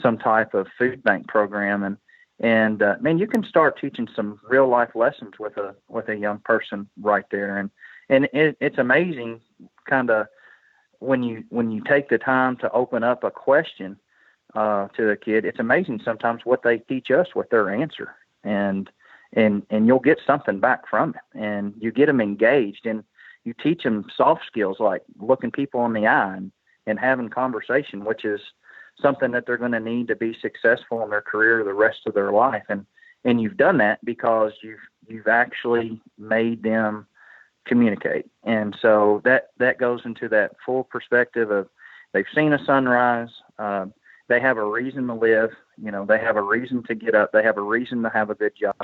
some type of food bank program. And man, you can start teaching some real life lessons with a young person right there. And it's amazing, kind of, when you take the time to open up a question to the kid. It's amazing sometimes what they teach us with their answer, and you'll get something back from it, and you get them engaged, and you teach them soft skills like looking people in the eye and having conversation, which is something that they're going to need to be successful in their career the rest of their life. And you've done that because you've actually made them communicate. And so that goes into that full perspective of they've seen a sunrise. They have a reason to live. They have a reason to get up. They have a reason to have a good job.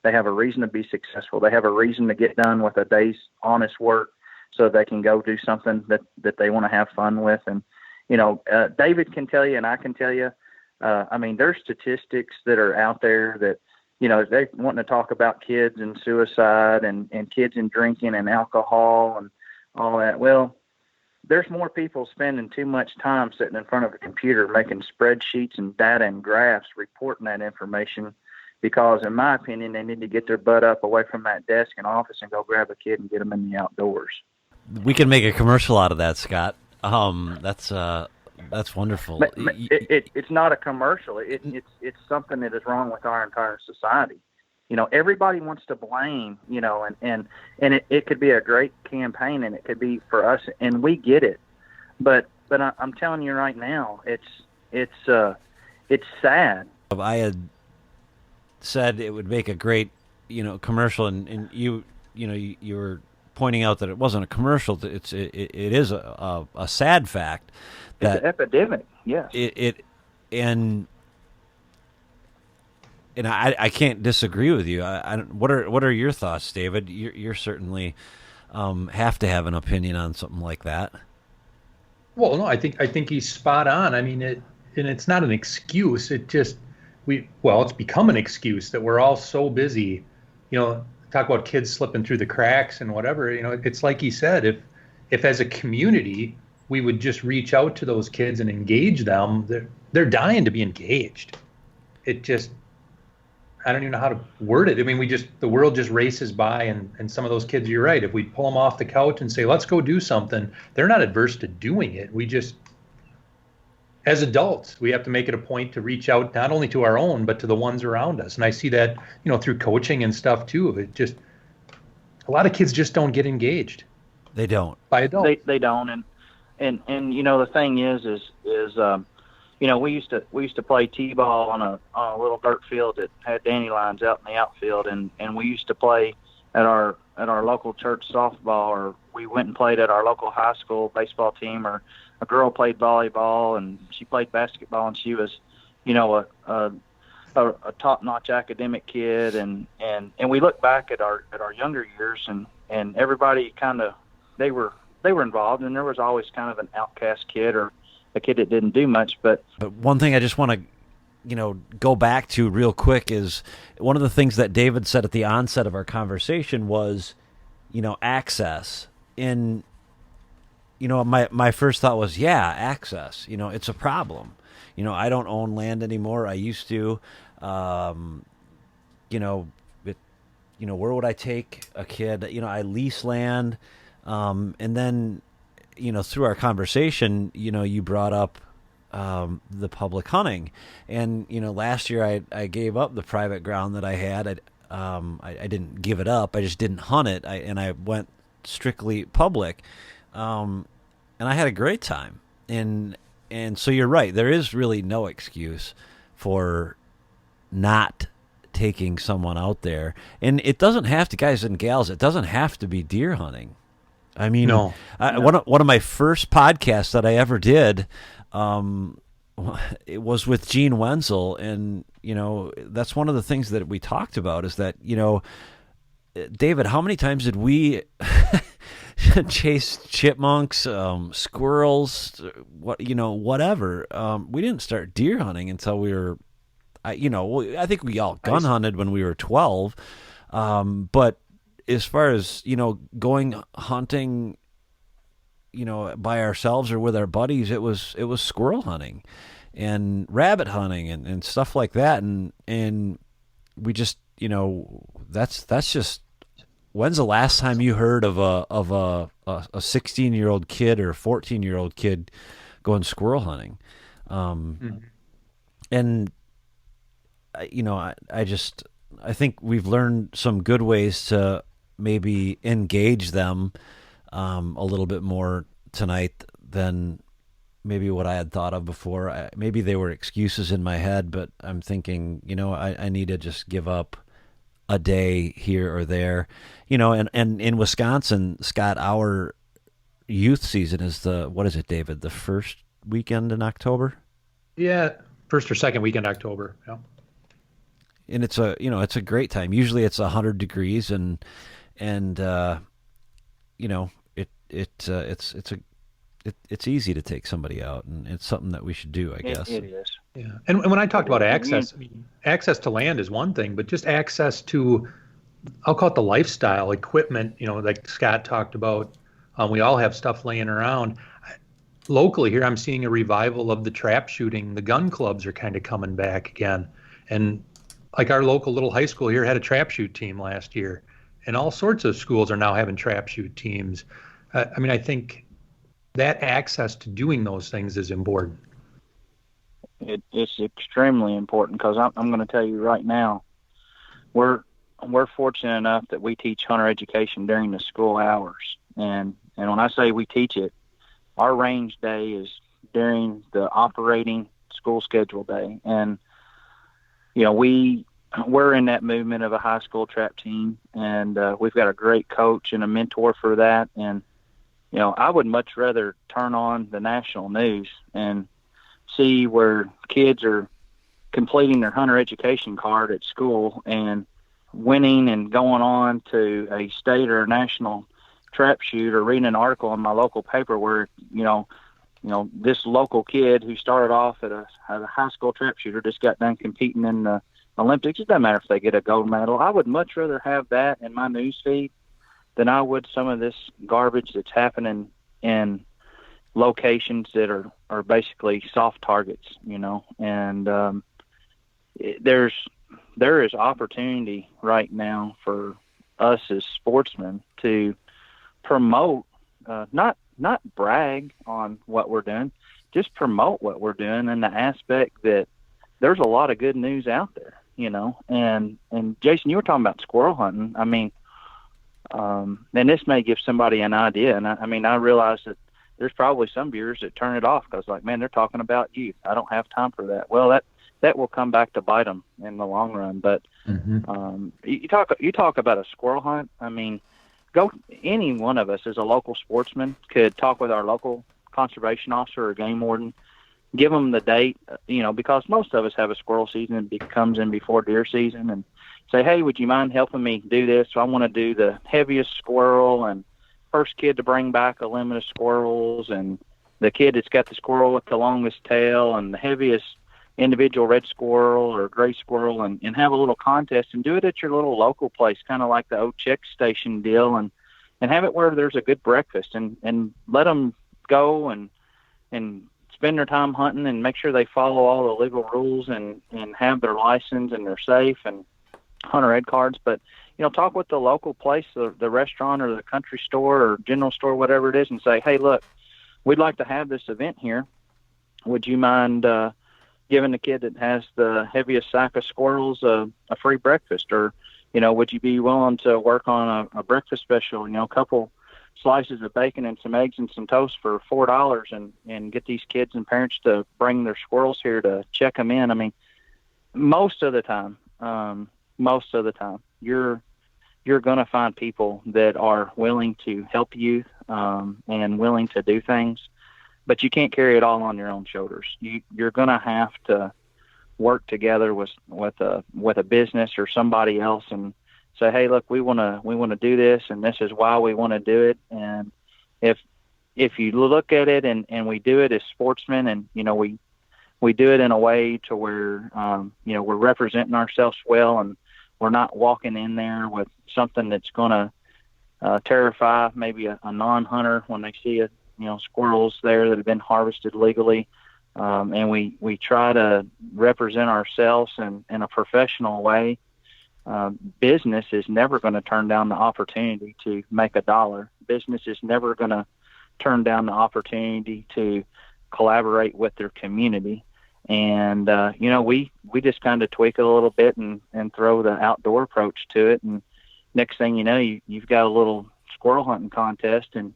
They have a reason to be successful. They have a reason to get done with a day's honest work so they can go do something that they want to have fun with. And, David can tell you, and I can tell you, there's statistics that are out there that, they're wanting to talk about kids and suicide and kids and drinking and alcohol and all that. Well, there's more people spending too much time sitting in front of a computer making spreadsheets and data and graphs, reporting that information, because in my opinion, they need to get their butt up away from that desk and office and go grab a kid and get them in the outdoors. We can make a commercial out of that, Scott. That's wonderful. But it's not a commercial. It's something that is wrong with our entire society. Everybody wants to blame, and it could be a great campaign, and it could be for us, and we get it. But I'm telling you right now, it's sad. I had said it would make a great, commercial, and you were pointing out that it wasn't a commercial. It is a sad fact that it's an epidemic. Yes. And I can't disagree with you. What are your thoughts, David? You're certainly have to have an opinion on something like that. Well, no, I think he's spot on. And it's not an excuse. It's become an excuse that we're all so busy. Talk about kids slipping through the cracks and whatever. It's like he said, if as a community we would just reach out to those kids and engage them, they're dying to be engaged. I don't even know how to word it. The world just races by, and some of those kids, you're right. If we pull them off the couch and say, let's go do something, they're not adverse to doing it. We just, as adults, we have to make it a point to reach out not only to our own, but to the ones around us. And I see that, through coaching and stuff too. A lot of kids just don't get engaged. They don't. By adults. They don't. And the thing is we used to play t-ball on a little dirt field that had dandelions out in the outfield, and we used to play at our local church softball, or we went and played at our local high school baseball team, or a girl played volleyball and she played basketball, and she was a top-notch academic kid, and we look back at our younger years, and everybody kind of they were involved, and there was always kind of an outcast kid or a kid that didn't do much. But one thing I just want to go back to real quick is one of the things that David said at the onset of our conversation was access. And my first thought was, access, it's a problem. I don't own land anymore. I used to. Where would I take a kid? I lease land. And then, through our conversation, you brought up the public hunting. And, last year I gave up the private ground that I had. I didn't give it up. I just didn't hunt it. I went strictly public. And I had a great time. And so you're right. There is really no excuse for not taking someone out there. And it doesn't have to, guys and gals, it doesn't have to be deer hunting. No. One of my first podcasts that I ever did, it was with Gene Wenzel, and that's one of the things that we talked about is that David, how many times did we chase chipmunks, squirrels, whatever? We didn't start deer hunting until we were, I think we all gun hunted when we were 12, but as far as, going hunting, by ourselves or with our buddies, it was squirrel hunting and rabbit hunting and stuff like that. And we just, that's just, when's the last time you heard of a 16-year-old kid or a 14-year-old kid going squirrel hunting? And, I think we've learned some good ways to maybe engage them a little bit more tonight than maybe what I had thought of before. Maybe they were excuses in my head, but I'm thinking, I need to just give up a day here or there, and in Wisconsin, Scott, our youth season is what is it, David? The first weekend in October? Yeah, first or second weekend October. Yeah. And it's a great time. Usually it's 100 degrees and it's easy to take somebody out, and it's something that we should do, I guess. It is. Yeah. And when I talked about access, I mean, access to land is one thing, but just access to, I'll call it the lifestyle equipment, like Scott talked about. We all have stuff laying around. Locally here, I'm seeing a revival of the trap shooting. The gun clubs are kind of coming back again. And like our local little high school here had a trap shoot team last year. And all sorts of schools are now having trap shoot teams. I think that access to doing those things is important. It's extremely important, because I'm going to tell you right now, we're fortunate enough that we teach hunter education during the school hours. And when I say we teach it, our range day is during the operating school schedule day. And, we're in that movement of a high school trap team, and we've got a great coach and a mentor for that. And, I would much rather turn on the national news and see where kids are completing their hunter education card at school and winning and going on to a state or national trap shoot, or reading an article in my local paper where, this local kid who started off at a high school trap shooter just got done competing in the Olympics. It doesn't matter if they get a gold medal. I would much rather have that in my news feed than I would some of this garbage that's happening in locations that are basically soft targets, and there is opportunity right now for us as sportsmen to promote, not brag on what we're doing, just promote what we're doing in the aspect that there's a lot of good news out there, and Jason, you were talking about squirrel hunting. I mean, and this may give somebody an idea. And I realize that there's probably some viewers that turn it off because, like, man, they're talking about youth. I don't have time for that. Well, that will come back to bite them in the long run. But you talk about a squirrel hunt. I mean, any one of us as a local sportsman could talk with our local conservation officer or game warden, give them the date, because most of us have a squirrel season that comes in before deer season, and say, hey, would you mind helping me do this? So I want to do the heaviest squirrel, and first kid to bring back a limit of squirrels, and the kid that's got the squirrel with the longest tail, and the heaviest individual red squirrel or gray squirrel, and have a little contest, and do it at your little local place, kind of like the old check station deal, and have it where there's a good breakfast, and let them go and spend their time hunting, and make sure they follow all the legal rules and have their license and they're safe and hunter ed cards. But talk with the local place, the restaurant or the country store or general store, whatever it is, and say, hey, look, we'd like to have this event here. Would you mind giving the kid that has the heaviest sack of squirrels a free breakfast? Or would you be willing to work on a breakfast special, a couple slices of bacon and some eggs and some toast for $4, and get these kids and parents to bring their squirrels here to check them in? I mean, most of the time, you're going to find people that are willing to help you and willing to do things, but you can't carry it all on your own shoulders. You're going to have to work together with a business or somebody else and say, hey, look, we want to do this, and this is why we want to do it. And if you look at it and we do it as sportsmen, and we do it in a way to where we're representing ourselves well, and we're not walking in there with something that's going to terrify maybe a non-hunter when they see squirrels there that have been harvested legally. And we try to represent ourselves in a professional way. Business is never going to turn down the opportunity to make a dollar. Business is never going to turn down the opportunity to collaborate with their community. And, we just kind of tweak it a little bit and throw the outdoor approach to it. And next thing you know, you've got a little squirrel hunting contest, and,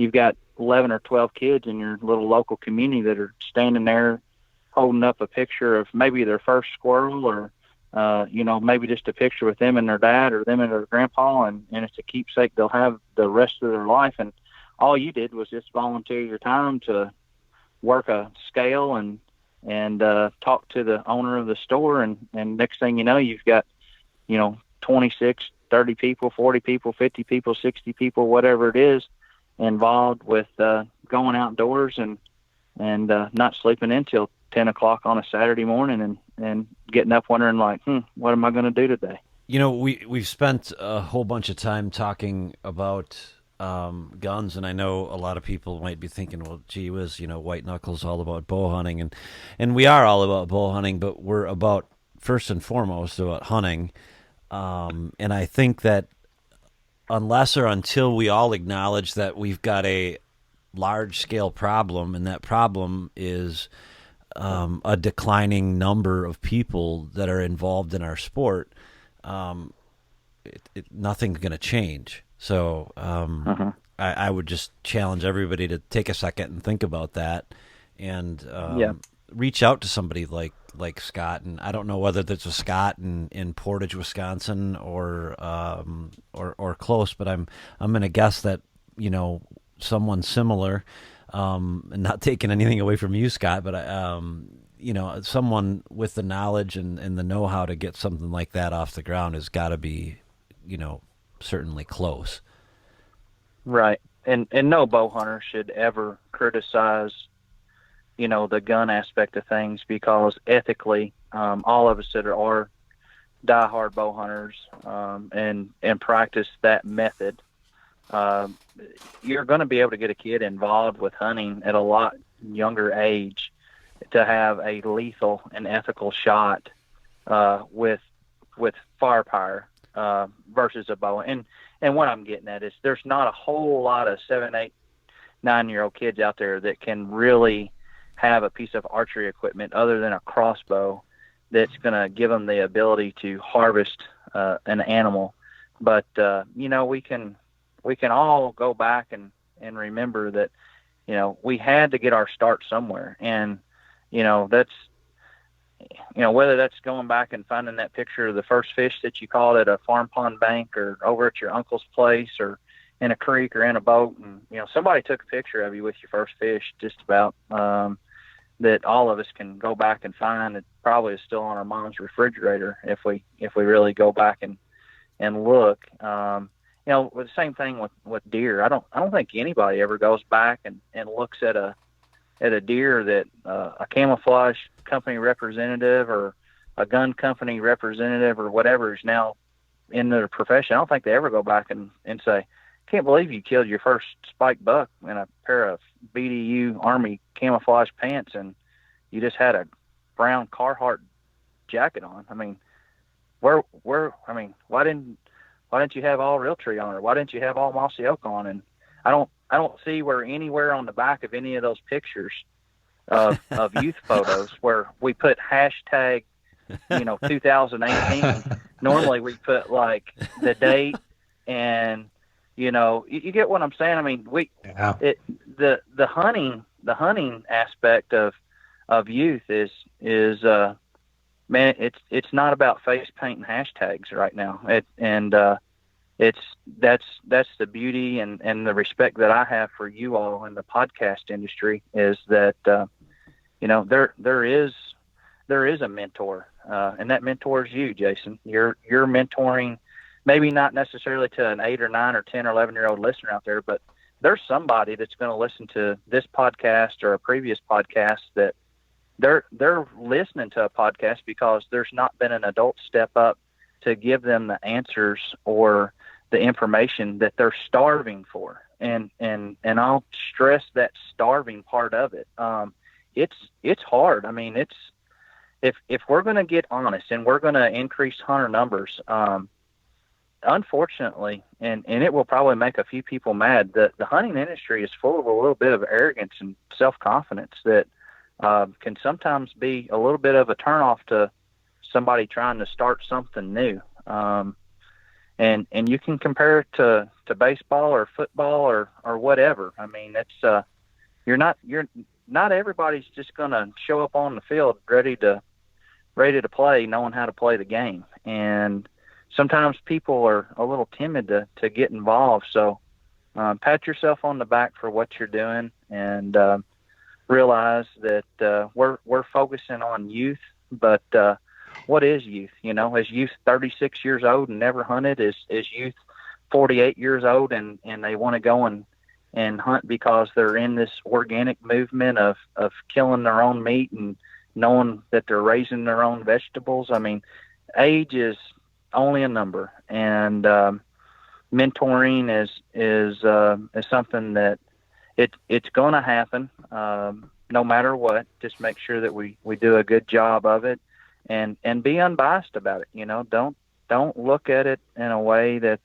you've got 11 or 12 kids in your little local community that are standing there holding up a picture of maybe their first squirrel, or maybe just a picture with them and their dad or them and their grandpa, and it's a keepsake they'll have the rest of their life. And all you did was just volunteer your time to work a scale and talk to the owner of the store, and next thing you know, you've got 26, 30 people, 40 people, 50 people, 60 people, whatever it is, involved with going outdoors and not sleeping until 10 o'clock on a Saturday morning, and getting up wondering like, what am I going to do today? We've spent a whole bunch of time talking about guns, and I know a lot of people might be thinking, well, gee whiz, White Knuckle's all about bow hunting, and we are all about bow hunting, but we're about, first and foremost, about hunting. And I think that unless or until we all acknowledge that we've got a large-scale problem, and that problem is a declining number of people that are involved in our sport, nothing's going to change. So I would just challenge everybody to take a second and think about that, and reach out to somebody like Scott. And I don't know whether there's a Scott in Portage, Wisconsin, or close, but I'm going to guess that someone similar. And not taking anything away from you, Scott, but someone with the knowledge and the know-how to get something like that off the ground has got to be, certainly close. Right. And no bow hunter should ever criticize, the gun aspect of things, because ethically, all of us that are diehard bow hunters, and practice that method, you're going to be able to get a kid involved with hunting at a lot younger age to have a lethal and ethical shot with firepower versus a bow. And what I'm getting at is there's not a whole lot of 7, 8, 9-year-old kids out there that can really have a piece of archery equipment other than a crossbow that's going to give them the ability to harvest an animal. But we can all go back and remember that, we had to get our start somewhere. And, that's, whether that's going back and finding that picture of the first fish that you caught at a farm pond bank, or over at your uncle's place, or in a creek, or in a boat. And, somebody took a picture of you with your first fish, just about, that all of us can go back and find. It probably is still on our mom's refrigerator if we really go back and look. The same thing with deer. I don't think anybody ever goes back and looks at a deer that a camouflage company representative or a gun company representative or whatever is now in their profession. I don't think they ever go back and say, can't believe you killed your first spike buck in a pair of BDU Army camouflage pants and you just had a brown Carhartt jacket on. I mean, why didn't you have all Realtree on, or why didn't you have all Mossy Oak on? And I don't see where anywhere on the back of any of those pictures of youth photos where we put hashtag, 2018. Normally we put like the date, and you get what I'm saying. I mean, the hunting aspect of youth is man, it's not about face paint and hashtags right now. That's the beauty and the respect that I have for you all in the podcast industry, is that there is a mentor, and that mentor is you, Jason. You're mentoring, maybe not necessarily to an 8 or 9 or 10 or 11-year-old listener out there, but there's somebody that's going to listen to this podcast or a previous podcast that they're listening to a podcast because there's not been an adult step up to give them the answers or the information that they're starving for. And I'll stress that starving part of it. It's hard. I mean, if we're going to get honest and we're going to increase hunter numbers, unfortunately, and it will probably make a few people mad, that the hunting industry is full of a little bit of arrogance and self-confidence that can sometimes be a little bit of a turnoff to somebody trying to start something new. And you can compare it to baseball or football or whatever. I mean, it's you're not everybody's just going to show up on the field ready to play, knowing how to play the game. And sometimes people are a little timid to get involved. So pat yourself on the back for what you're doing, and realize that we're focusing on youth. But what is youth? Is youth 36 years old and never hunted? Is youth 48 years old and they want to go and hunt because they're in this organic movement of killing their own meat and knowing that they're raising their own vegetables? I mean, age is only a number, and mentoring is something that it's going to happen no matter what. Just make sure that we do a good job of it, and be unbiased about it. Don't look at it in a way that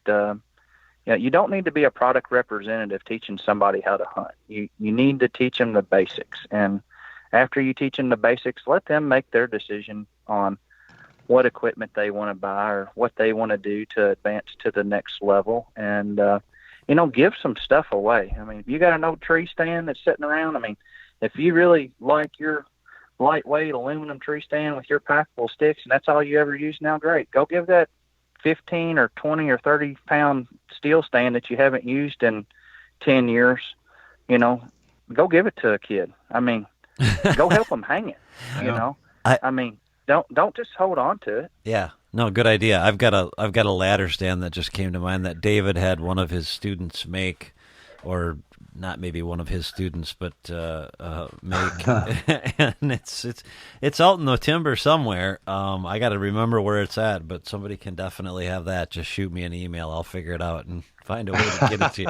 you don't need to be a product representative teaching somebody how to hunt. You need to teach them the basics, and after you teach them the basics, let them make their decision on what equipment they want to buy or what they want to do to advance to the next level. And give some stuff away. I mean, if you got an old tree stand that's sitting around, I mean, if you really like your lightweight aluminum tree stand with your packable sticks and that's all you ever use now, great. Go give that 15 or 20 or 30 pound steel stand that you haven't used in 10 years, go give it to a kid. I mean, go help them hang it. I mean, don't just hold on to it. Yeah, no, good idea. I've got a ladder stand that just came to mind that David had one of his students make, or not maybe one of his students, but make. And it's out in the timber somewhere. I got to remember where it's at, but somebody can definitely have that. Just shoot me an email. I'll figure it out and find a way to get it to you.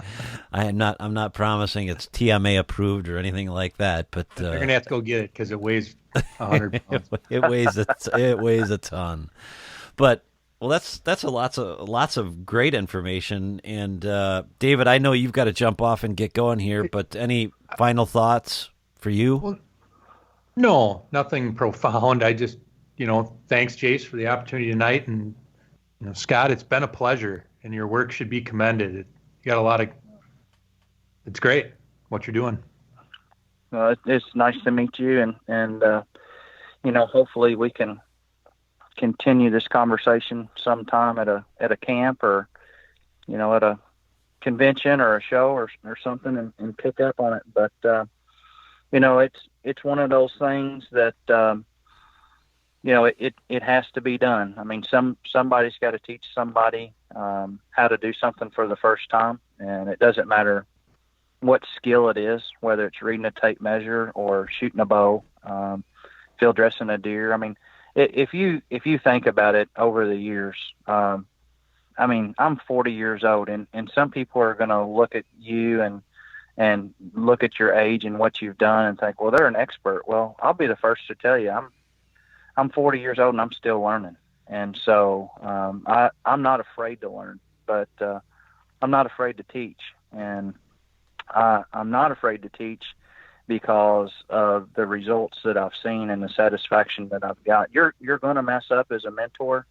I'm not promising it's TMA approved or anything like that, but you're gonna have to go get it because it weighs 100 pounds. it weighs a ton. But well, that's lots of great information. And David, I know you've got to jump off and get going here, but any final thoughts for you? Well, no, nothing profound. I just, thanks, Jace, for the opportunity tonight. And, Scott, it's been a pleasure, and your work should be commended. You got it's great what you're doing. It's nice to meet you, and hopefully we can continue this conversation sometime at a camp or at a convention or a show or something and pick up on it. But it's one of those things that it has to be done. I mean, somebody's got to teach somebody how to do something for the first time, and it doesn't matter what skill it is, whether it's reading a tape measure or shooting a bow, field dressing a deer. I mean, if you think about it over the years, I mean, I'm 40 years old, and some people are going to look at you and look at your age and what you've done and think, well, they're an expert. Well, I'll be the first to tell you, I'm 40 years old and I'm still learning. And so I'm not afraid to learn, but I'm not afraid to teach. And I'm not afraid to teach because of the results that I've seen and the satisfaction that I've got. You're going to mess up as a mentor.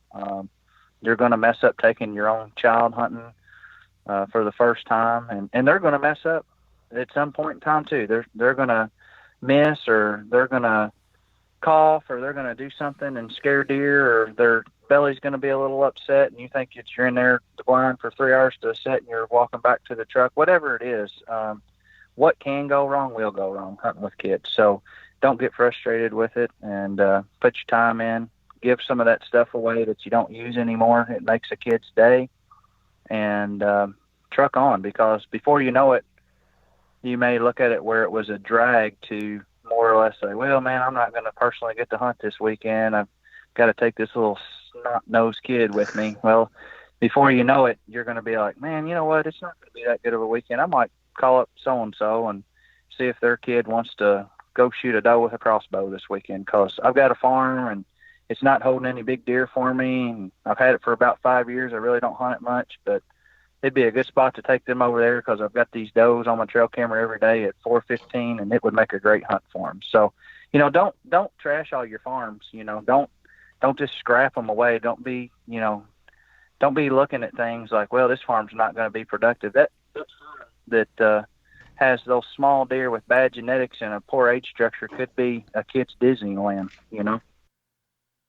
You're going to mess up taking your own child hunting for the first time, and they're going to mess up at some point in time too. They're going to miss, or they're going to cough, or they're going to do something and scare deer, or their belly's going to be a little upset, and you think you're in there the blind for 3 hours to set, and you're walking back to the truck. Whatever it is, what can go wrong will go wrong hunting with kids. So don't get frustrated with it, and put your time in. Give some of that stuff away that you don't use anymore. It makes a kid's day, and truck on, because before you know it, you may look at it where it was a drag to more or less say, well, man, I'm not going to personally get to hunt this weekend. I've got to take this little snot-nosed kid with me. Well, before you know it, you're going to be like, man, you know what? It's not going to be that good of a weekend. I might call up so-and-so and see if their kid wants to go shoot a doe with a crossbow this weekend, because I've got a farm and it's not holding any big deer for me. And I've had it for about 5 years. I really don't hunt it much, but it'd be a good spot to take them over there, because I've got these does on my trail camera every day at 4:15, and it would make a great hunt for them. So, don't trash all your farms. Don't just scrap them away. Don't be looking at things like, well, this farm's not going to be productive. That has those small deer with bad genetics and a poor age structure could be a kid's Disneyland, you know?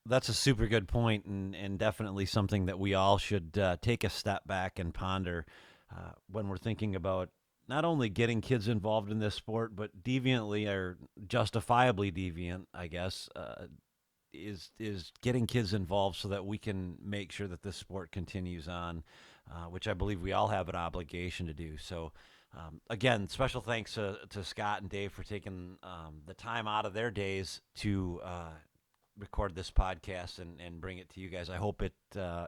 That's a super good point, and definitely something that we all should take a step back and ponder when we're thinking about not only getting kids involved in this sport, but deviantly or justifiably deviant, I guess, is getting kids involved so that we can make sure that this sport continues on, which I believe we all have an obligation to do. So, again, special thanks to Scott and Dave for taking the time out of their days to record this podcast and bring it to you guys. I hope it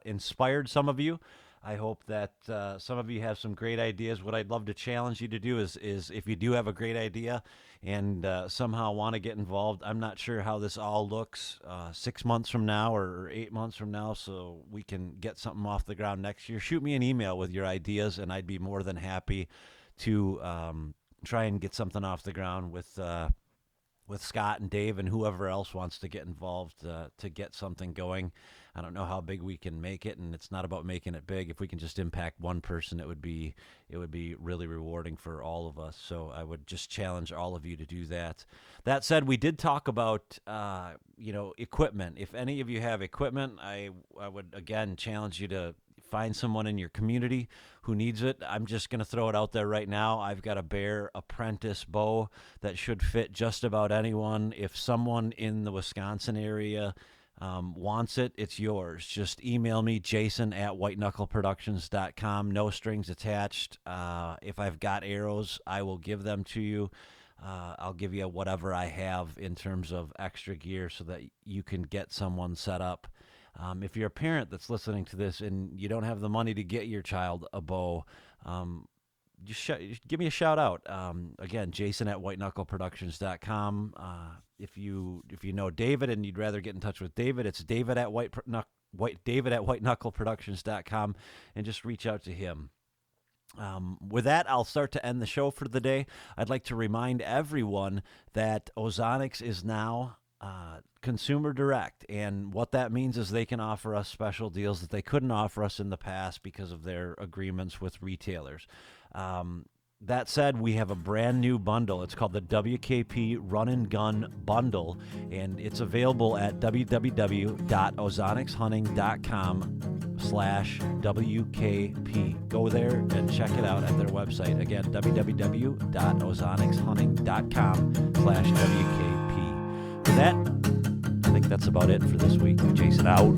inspired some of you. I hope that some of you have some great ideas. What I'd love to challenge you to do is if you do have a great idea and somehow want to get involved, I'm not sure how this all looks 6 months from now or 8 months from now, so we can get something off the ground next year. Shoot me an email with your ideas, and I'd be more than happy to try and get something off the ground with Scott and Dave and whoever else wants to get involved to get something going. I don't know how big we can make it, and it's not about making it big. If we can just impact one person, it would be really rewarding for all of us. So I would just challenge all of you to do that. That said, we did talk about equipment. If any of you have equipment, I would again challenge you to find someone in your community who needs it. I'm just going to throw it out there right now. I've got a Bear Apprentice bow that should fit just about anyone. If someone in the Wisconsin area wants it, it's yours. Just email me, jason@whiteknuckleproductions.com. No strings attached. If I've got arrows, I will give them to you. I'll give you whatever I have in terms of extra gear so that you can get someone set up. If you're a parent that's listening to this and you don't have the money to get your child a bow, just give me a shout out. Again, jason@whiteknuckleproductions.com. If you know David and you'd rather get in touch with David, it's david@whiteknuckleproductions.com, and just reach out to him. With that, I'll start to end the show for the day. I'd like to remind everyone that Ozonics is now consumer direct, and what that means is they can offer us special deals that they couldn't offer us in the past because of their agreements with retailers. That said, we have a brand new bundle. It's called the WKP Run and Gun Bundle, and it's available at www.ozonicsHunting.com/WKP. Go there and check it out at their website. Again, www.ozonicsHunting.com/WKP. With that, I think that's about it for this week. Jason out.